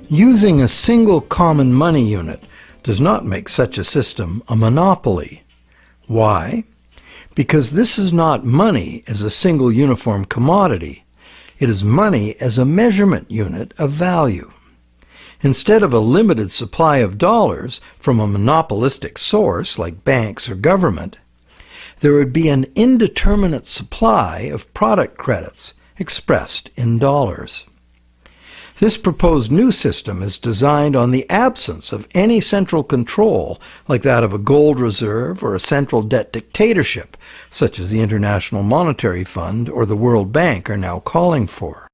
Using a single common money unit does not make such a system a monopoly. Why? Because this is not money as a single uniform commodity. It is money as a measurement unit of value. Instead of a limited supply of dollars from a monopolistic source like banks or government, there would be an indeterminate supply of product credits expressed in dollars. This proposed new system is designed on the absence of any central control like that of a gold reserve or a central debt dictatorship, such as the International Monetary Fund or the World Bank are now calling for.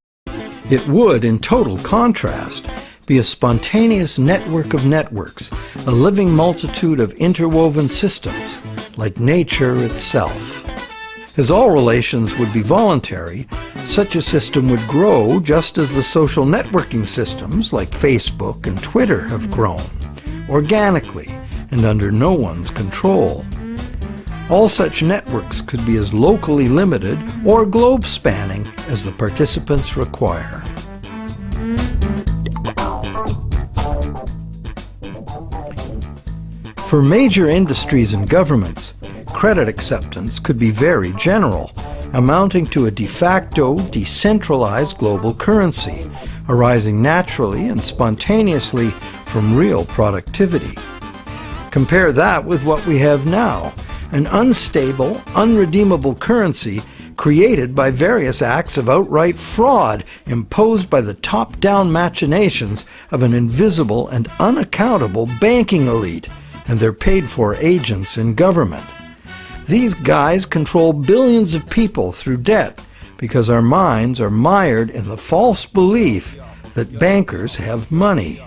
It would, in total contrast, be a spontaneous network of networks, a living multitude of interwoven systems, like nature itself. As all relations would be voluntary, such a system would grow just as the social networking systems like Facebook and Twitter have grown, organically and under no one's control. All such networks could be as locally limited or globe-spanning as the participants require. For major industries and governments, credit acceptance could be very general, amounting to a de facto decentralized global currency, arising naturally and spontaneously from real productivity. Compare that with what we have now, an unstable, unredeemable currency created by various acts of outright fraud imposed by the top-down machinations of an invisible and unaccountable banking elite and their paid-for agents in government. These guys control billions of people through debt because our minds are mired in the false belief that bankers have money.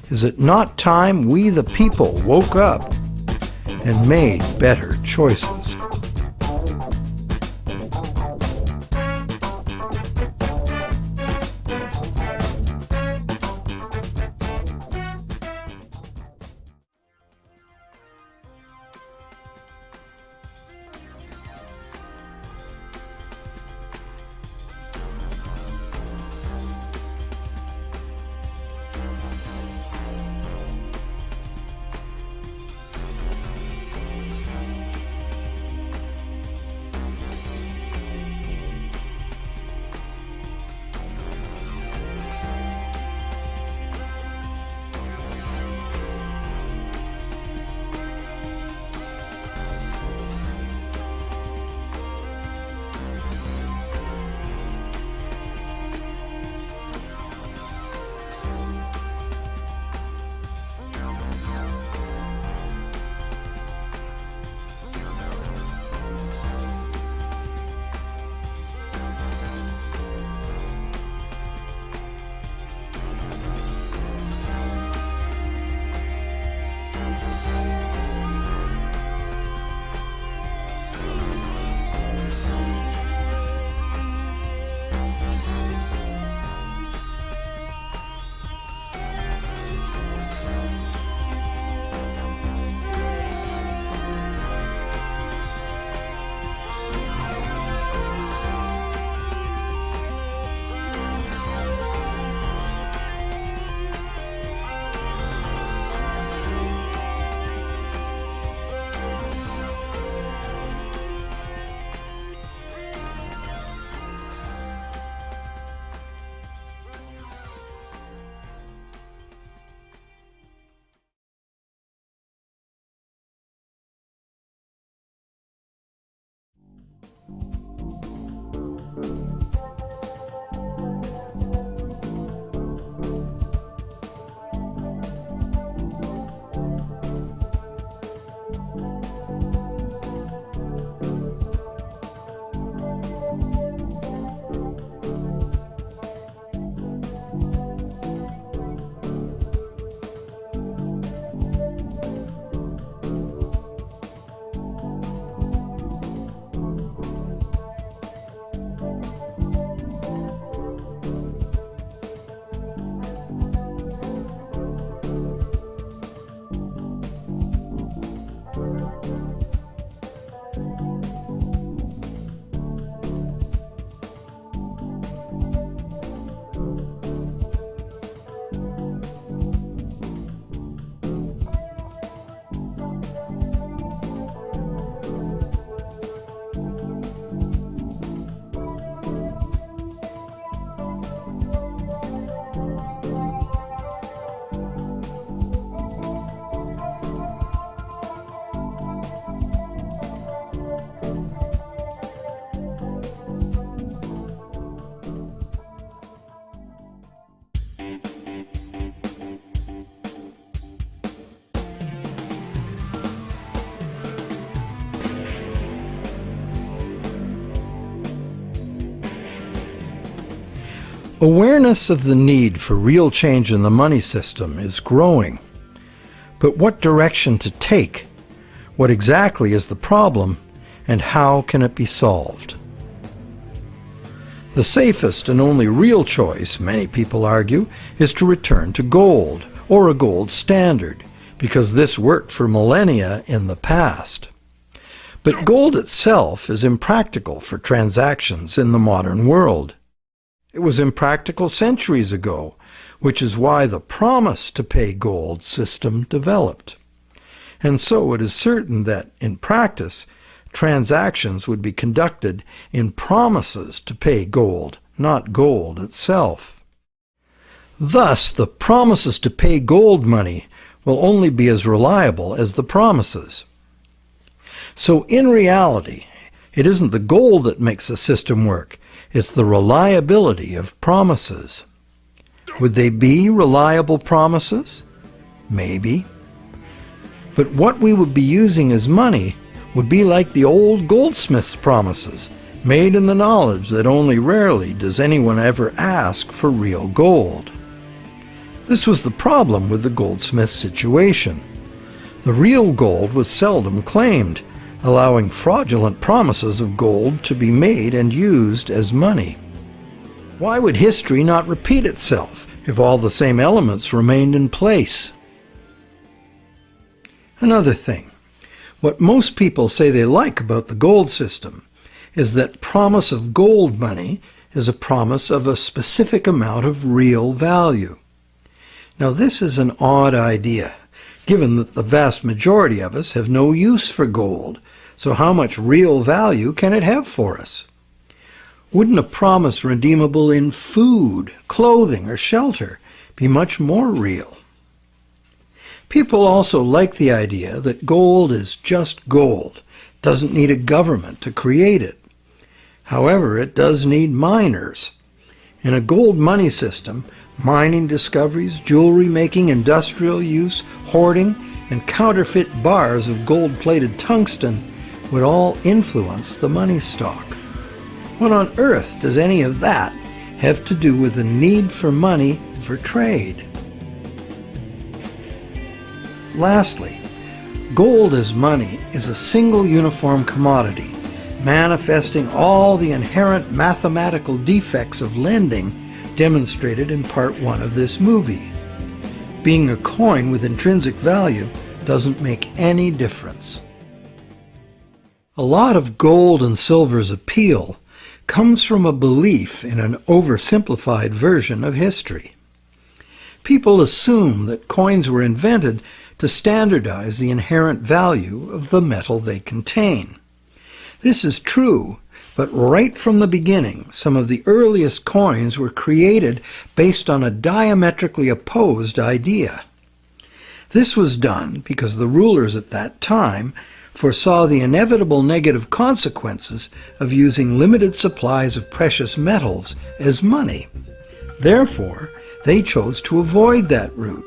Is it not time we the people woke up and made better choices? Awareness of the need for real change in the money system is growing. But what direction to take? What exactly is the problem, and how can it be solved? The safest and only real choice, many people argue, is to return to gold, or a gold standard, because this worked for millennia in the past. But gold itself is impractical for transactions in the modern world. It was impractical centuries ago, which is why the promise to pay gold system developed. And so it is certain that, in practice, transactions would be conducted in promises to pay gold, not gold itself. Thus, the promises to pay gold money will only be as reliable as the promises. So in reality, it isn't the gold that makes the system work, it's the reliability of promises. Would they be reliable promises? Maybe. But what we would be using as money would be like the old goldsmith's promises, made in the knowledge that only rarely does anyone ever ask for real gold. This was the problem with the goldsmith situation. The real gold was seldom claimed, allowing fraudulent promises of gold to be made and used as money. Why would history not repeat itself if all the same elements remained in place? Another thing, what most people say they like about the gold system is that promise of gold money is a promise of a specific amount of real value. Now this is an odd idea, given that the vast majority of us have no use for gold, so how much real value can it have for us? Wouldn't a promise redeemable in food, clothing, or shelter be much more real? People also like the idea that gold is just gold, doesn't need a government to create it. However, it does need miners. In a gold money system, mining discoveries, jewelry making, industrial use, hoarding, and counterfeit bars of gold-plated tungsten would all influence the money stock. What on earth does any of that have to do with the need for money for trade? Lastly, gold as money is a single uniform commodity, manifesting all the inherent mathematical defects of lending demonstrated in part 1 of this movie. Being a coin with intrinsic value doesn't make any difference. A lot of gold and silver's appeal comes from a belief in an oversimplified version of history. People assume that coins were invented to standardize the inherent value of the metal they contain. This is true, but right from the beginning, some of the earliest coins were created based on a diametrically opposed idea. This was done because the rulers at that time foresaw the inevitable negative consequences of using limited supplies of precious metals as money. Therefore, they chose to avoid that route.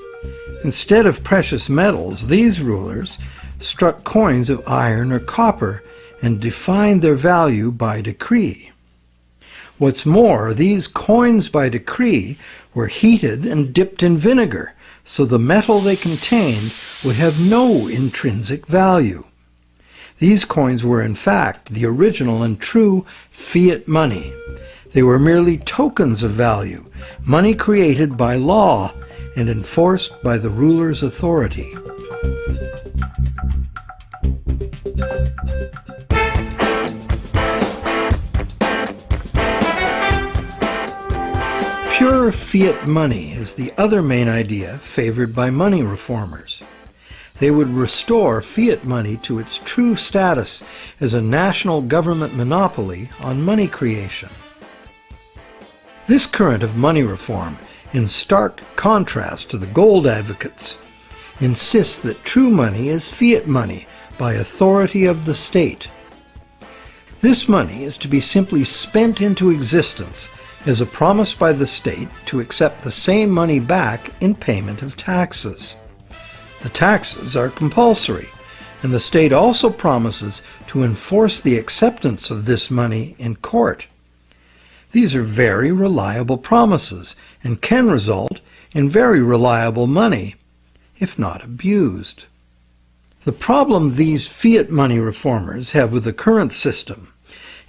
Instead of precious metals, these rulers struck coins of iron or copper and defined their value by decree. What's more, these coins by decree were heated and dipped in vinegar, so the metal they contained would have no intrinsic value. These coins were in fact the original and true fiat money. They were merely tokens of value, money created by law and enforced by the ruler's authority. Pure fiat money is the other main idea favored by money reformers. They would restore fiat money to its true status as a national government monopoly on money creation. This current of money reform, in stark contrast to the gold advocates, insists that true money is fiat money by authority of the state. This money is to be simply spent into existence as a promise by the state to accept the same money back in payment of taxes. The taxes are compulsory, and the state also promises to enforce the acceptance of this money in court. These are very reliable promises and can result in very reliable money, if not abused. The problem these fiat money reformers have with the current system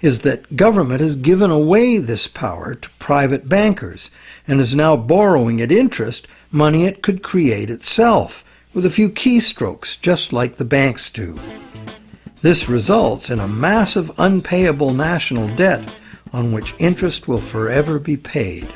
is that government has given away this power to private bankers and is now borrowing at interest money it could create itself with a few keystrokes, just like the banks do. This results in a massive unpayable national debt on which interest will forever be paid.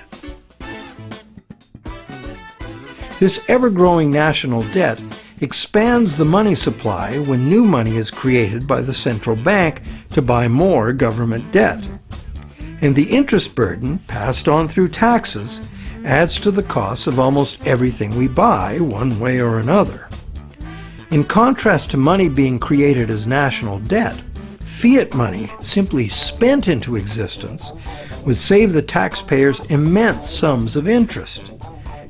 This ever-growing national debt expands the money supply when new money is created by the central bank to buy more government debt. And the interest burden, passed on through taxes, adds to the cost of almost everything we buy, one way or another. In contrast to money being created as national debt, fiat money, simply spent into existence, would save the taxpayers immense sums of interest.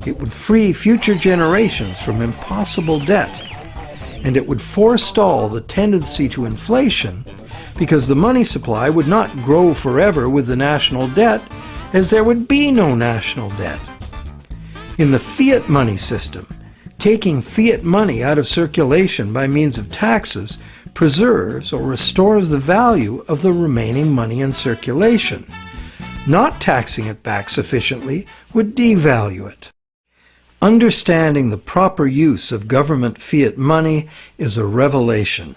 It would free future generations from impossible debt, and it would forestall the tendency to inflation because the money supply would not grow forever with the national debt, as there would be no national debt. In the fiat money system, taking fiat money out of circulation by means of taxes preserves or restores the value of the remaining money in circulation. Not taxing it back sufficiently would devalue it. Understanding the proper use of government fiat money is a revelation.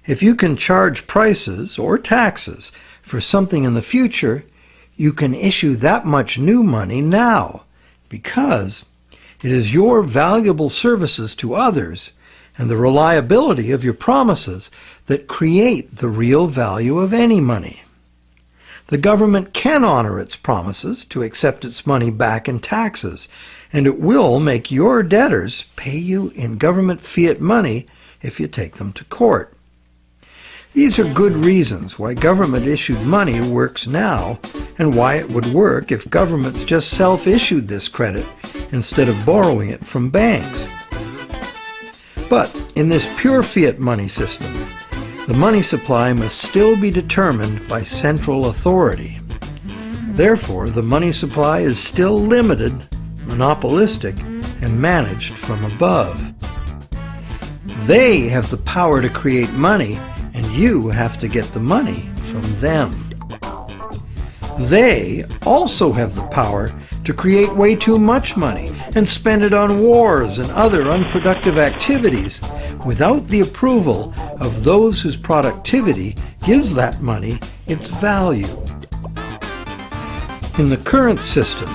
If you can charge prices or taxes for something in the future, you can issue that much new money now, because it is your valuable services to others and the reliability of your promises that create the real value of any money. The government can honor its promises to accept its money back in taxes, and it will make your debtors pay you in government fiat money if you take them to court. These are good reasons why government-issued money works now, and why it would work if governments just self-issued this credit instead of borrowing it from banks. But in this pure fiat money system, the money supply must still be determined by central authority. Therefore, the money supply is still limited, monopolistic, and managed from above. They have the power to create money, and you have to get the money from them. They also have the power to create way too much money and spend it on wars and other unproductive activities without the approval of those whose productivity gives that money its value. In the current system,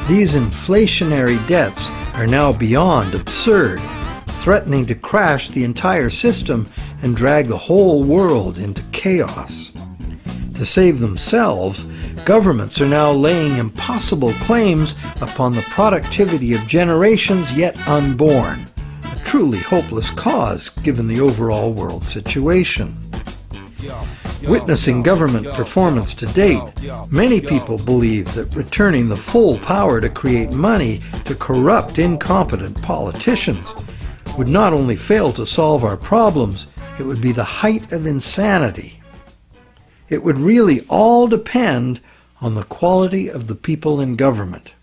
these inflationary debts are now beyond absurd, threatening to crash the entire system and drag the whole world into chaos. To save themselves, governments are now laying impossible claims upon the productivity of generations yet unborn, a truly hopeless cause given the overall world situation. Witnessing government performance to date, many people believe that returning the full power to create money to corrupt, incompetent politicians would not only fail to solve our problems, it would be the height of insanity. It would really all depend on the quality of the people in government.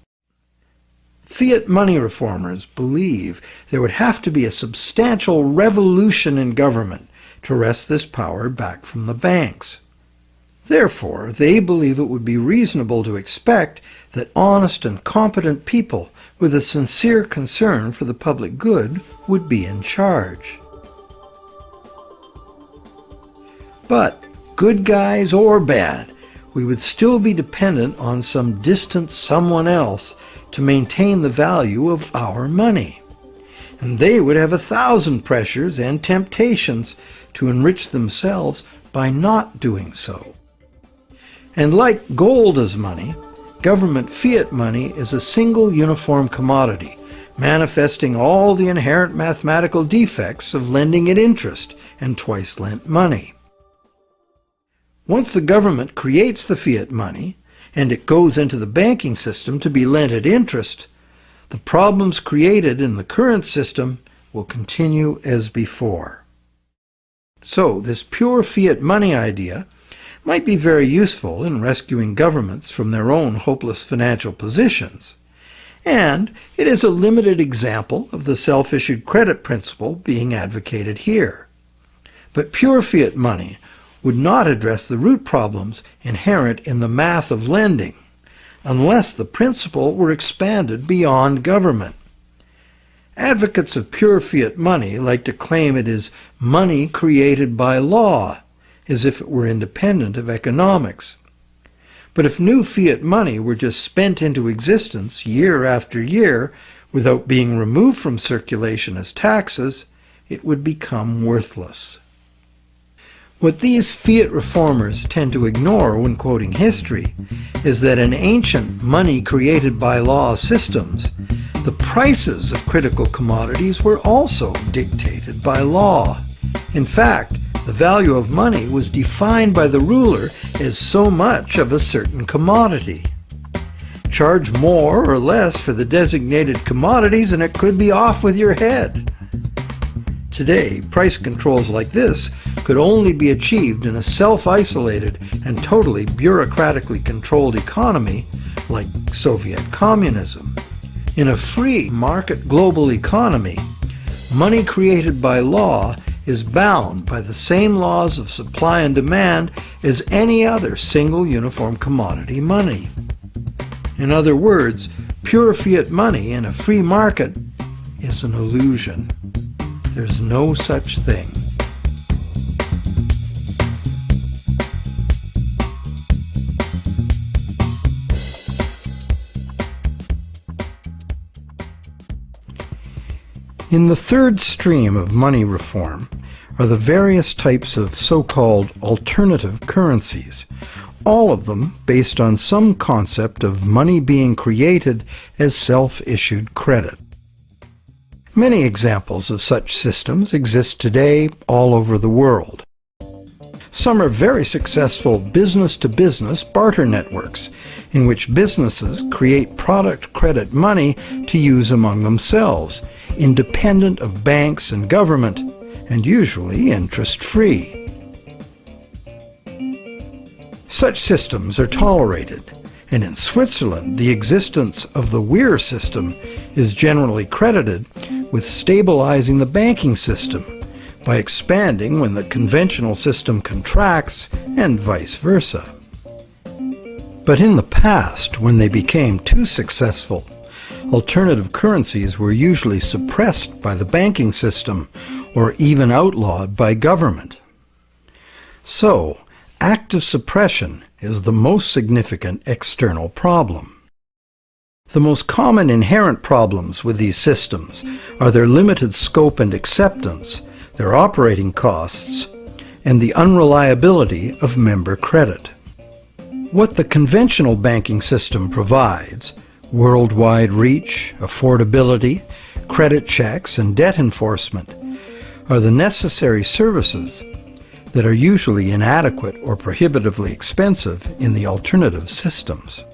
Fiat money reformers believe there would have to be a substantial revolution in government to wrest this power back from the banks. Therefore, they believe it would be reasonable to expect that honest and competent people with a sincere concern for the public good would be in charge. But, good guys or bad, we would still be dependent on some distant someone else to maintain the value of our money. And they would have 1,000 pressures and temptations to enrich themselves by not doing so. And like gold as money, government fiat money is a single uniform commodity, manifesting all the inherent mathematical defects of lending at interest and twice lent money. Once the government creates the fiat money, and it goes into the banking system to be lent at interest, the problems created in the current system will continue as before. So, this pure fiat money idea might be very useful in rescuing governments from their own hopeless financial positions. And it is a limited example of the self-issued credit principle being advocated here. But pure fiat money would not address the root problems inherent in the math of lending, unless the principle were expanded beyond government. Advocates of pure fiat money like to claim it is money created by law, as if it were independent of economics. But if new fiat money were just spent into existence year after year without being removed from circulation as taxes, it would become worthless. What these fiat reformers tend to ignore when quoting history is that in ancient money created by law systems, the prices of critical commodities were also dictated by law. In fact, the value of money was defined by the ruler as so much of a certain commodity. Charge more or less for the designated commodities and it could be off with your head. Today, price controls like this could only be achieved in a self-isolated and totally bureaucratically controlled economy like Soviet communism. In a free market global economy, money created by law is bound by the same laws of supply and demand as any other single uniform commodity money. In other words, pure fiat money in a free market is an illusion. There's no such thing. In the third stream of money reform are the various types of so-called alternative currencies, all of them based on some concept of money being created as self-issued credit. Many examples of such systems exist today all over the world. Some are very successful business-to-business barter networks, in which businesses create product credit money to use among themselves, independent of banks and government, and usually interest-free. Such systems are tolerated, and in Switzerland the existence of the Weir system is generally credited with stabilizing the banking system by expanding when the conventional system contracts and vice versa. But in the past, when they became too successful, alternative currencies were usually suppressed by the banking system or even outlawed by government. So, active suppression is the most significant external problem. The most common inherent problems with these systems are their limited scope and acceptance, their operating costs, and the unreliability of member credit. What the conventional banking system provides, worldwide reach, affordability, credit checks, and debt enforcement, are the necessary services that are usually inadequate or prohibitively expensive in the alternative systems.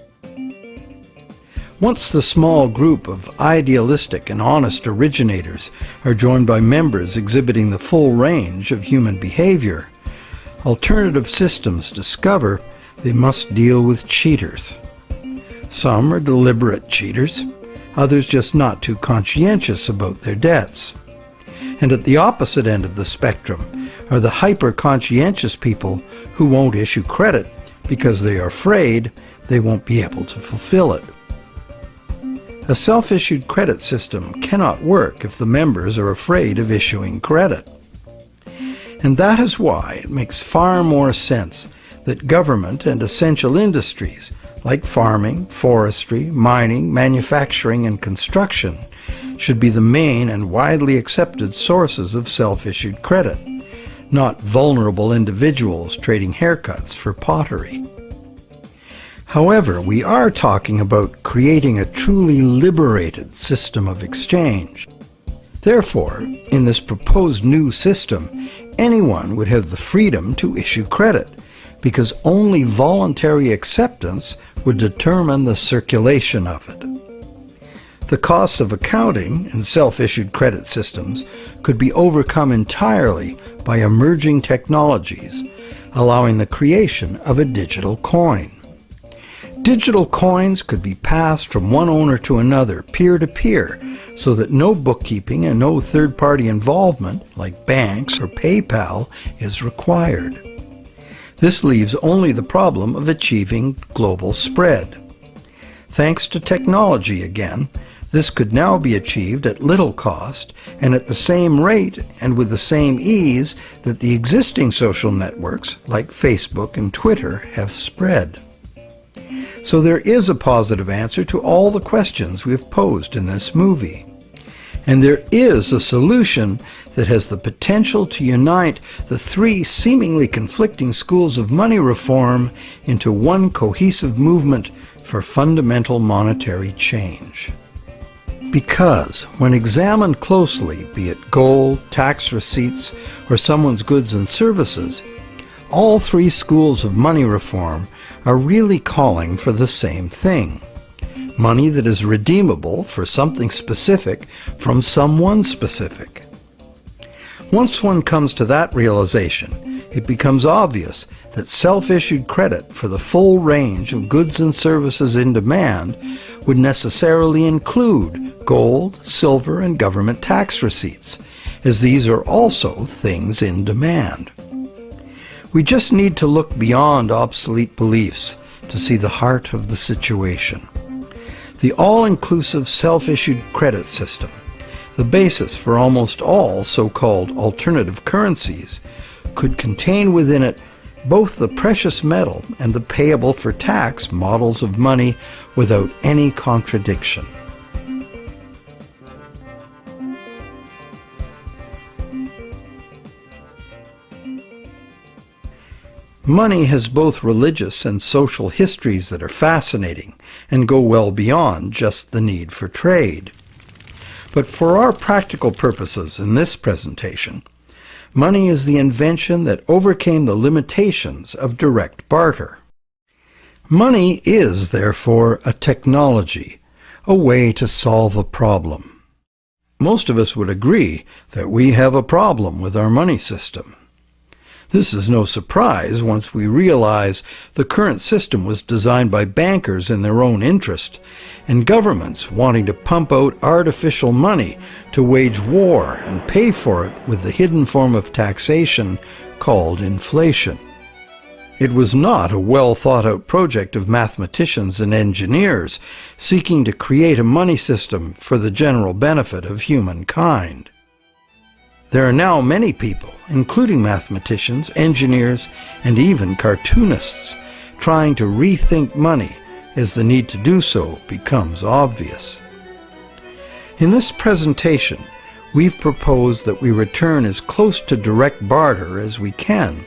Once the small group of idealistic and honest originators are joined by members exhibiting the full range of human behavior, alternative systems discover they must deal with cheaters. Some are deliberate cheaters, others just not too conscientious about their debts. And at the opposite end of the spectrum are the hyper-conscientious people who won't issue credit because they are afraid they won't be able to fulfill it. A self-issued credit system cannot work if the members are afraid of issuing credit. And that is why it makes far more sense that government and essential industries like farming, forestry, mining, manufacturing, and construction should be the main and widely accepted sources of self-issued credit, not vulnerable individuals trading haircuts for pottery. However, we are talking about creating a truly liberated system of exchange. Therefore, in this proposed new system, anyone would have the freedom to issue credit, because only voluntary acceptance would determine the circulation of it. The costs of accounting in self-issued credit systems could be overcome entirely by emerging technologies, allowing the creation of a digital coin. Digital coins could be passed from one owner to another, peer-to-peer, so that no bookkeeping and no third-party involvement, like banks or PayPal, is required. This leaves only the problem of achieving global spread. Thanks to technology again, this could now be achieved at little cost and at the same rate and with the same ease that the existing social networks like Facebook and Twitter have spread. So there is a positive answer to all the questions we've posed in this movie. And there is a solution that has the potential to unite the three seemingly conflicting schools of money reform into one cohesive movement for fundamental monetary change. Because, when examined closely, be it gold, tax receipts, or someone's goods and services, all three schools of money reform are really calling for the same thing. Money that is redeemable for something specific from someone specific. Once one comes to that realization, it becomes obvious that self-issued credit for the full range of goods and services in demand would necessarily include gold, silver, and government tax receipts, as these are also things in demand. We just need to look beyond obsolete beliefs to see the heart of the situation. The all-inclusive self-issued credit system, the basis for almost all so-called alternative currencies, could contain within it both the precious metal and the payable for tax models of money without any contradiction. Money has both religious and social histories that are fascinating and go well beyond just the need for trade. But for our practical purposes in this presentation, money is the invention that overcame the limitations of direct barter. Money is, therefore, a technology, a way to solve a problem. Most of us would agree that we have a problem with our money system. This is no surprise once we realize the current system was designed by bankers in their own interest, and governments wanting to pump out artificial money to wage war and pay for it with the hidden form of taxation called inflation. It was not a well-thought-out project of mathematicians and engineers seeking to create a money system for the general benefit of humankind. There are now many people, including mathematicians, engineers, and even cartoonists, trying to rethink money as the need to do so becomes obvious. In this presentation, we've proposed that we return as close to direct barter as we can,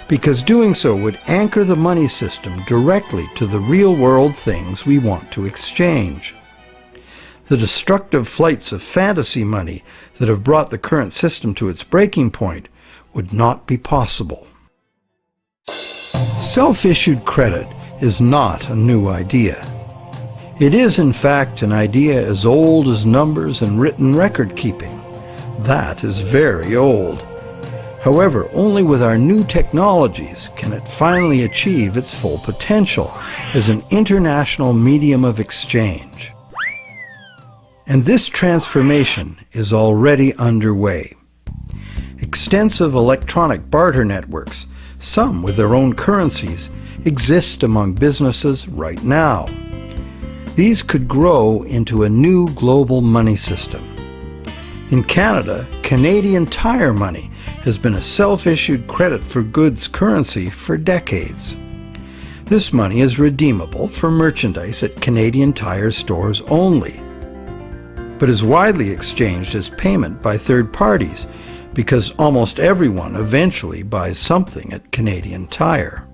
because doing so would anchor the money system directly to the real-world things we want to exchange. The destructive flights of fantasy money that have brought the current system to its breaking point would not be possible. Self-issued credit is not a new idea. It is, in fact, an idea as old as numbers and written record-keeping. That is very old. However, only with our new technologies can it finally achieve its full potential as an international medium of exchange. And this transformation is already underway. Extensive electronic barter networks, some with their own currencies, exist among businesses right now. These could grow into a new global money system. In Canada, Canadian Tire money has been a self-issued credit for goods currency for decades. This money is redeemable for merchandise at Canadian Tire stores only, but is widely exchanged as payment by third parties because almost everyone eventually buys something at Canadian Tire.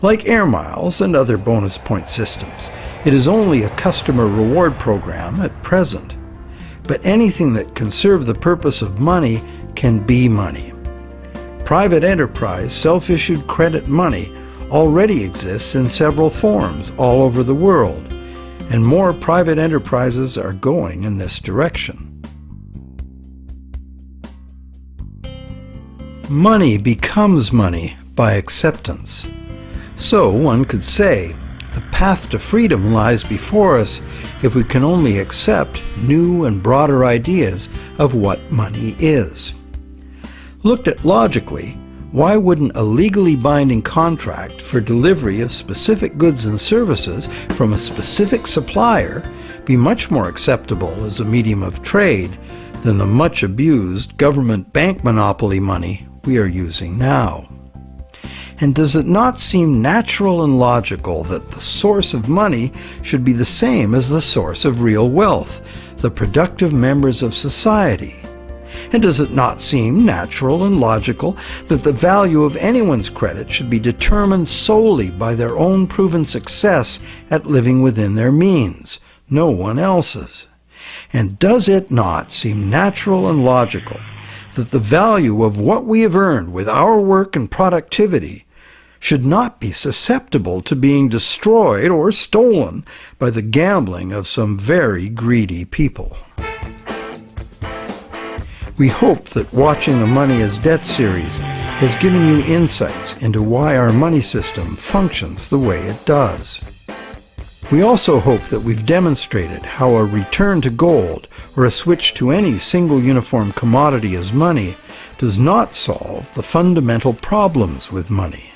Like air miles and other bonus point systems, it is only a customer reward program at present. But anything that can serve the purpose of money can be money. Private enterprise self-issued credit money already exists in several forms all over the world, and more private enterprises are going in this direction. Money becomes money by acceptance. So one could say, the path to freedom lies before us if we can only accept new and broader ideas of what money is. Looked at logically, why wouldn't a legally binding contract for delivery of specific goods and services from a specific supplier be much more acceptable as a medium of trade than the much abused government bank monopoly money we are using now? And does it not seem natural and logical that the source of money should be the same as the source of real wealth, the productive members of society? And does it not seem natural and logical that the value of anyone's credit should be determined solely by their own proven success at living within their means, no one else's? And does it not seem natural and logical that the value of what we have earned with our work and productivity should not be susceptible to being destroyed or stolen by the gambling of some very greedy people? We hope that watching the Money is Debt series has given you insights into why our money system functions the way it does. We also hope that we've demonstrated how a return to gold or a switch to any single uniform commodity as money does not solve the fundamental problems with money.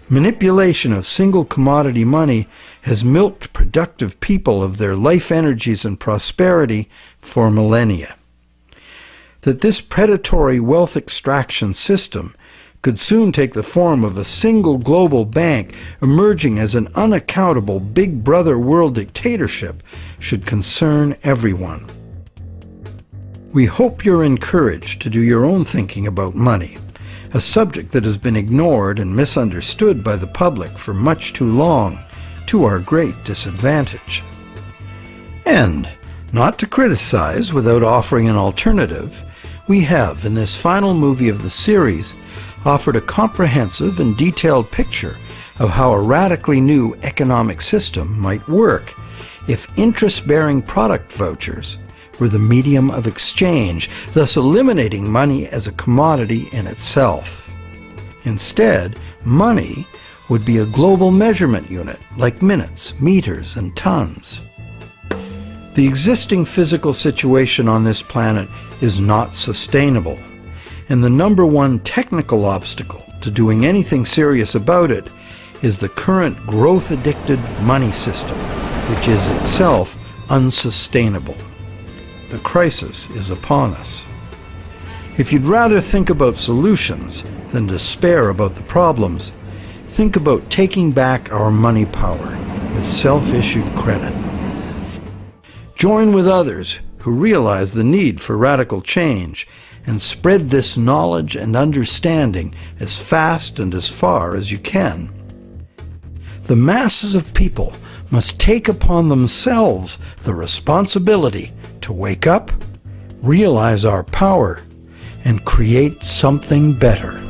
Manipulation of single commodity money has milked productive people of their life energies and prosperity for millennia. That this predatory wealth extraction system could soon take the form of a single global bank emerging as an unaccountable big brother world dictatorship should concern everyone. We hope you're encouraged to do your own thinking about money, a subject that has been ignored and misunderstood by the public for much too long, to our great disadvantage. And, not to criticize without offering an alternative, we have, in this final movie of the series, offered a comprehensive and detailed picture of how a radically new economic system might work if interest-bearing product vouchers were the medium of exchange, thus eliminating money as a commodity in itself. Instead, money would be a global measurement unit like minutes, meters, and tons. The existing physical situation on this planet is not sustainable, and the number one technical obstacle to doing anything serious about it is the current growth-addicted money system, which is itself unsustainable. The crisis is upon us. If you'd rather think about solutions than despair about the problems, think about taking back our money power with self-issued credit. Join with others who realize the need for radical change and spread this knowledge and understanding as fast and as far as you can. The masses of people must take upon themselves the responsibility to wake up, realize our power, and create something better.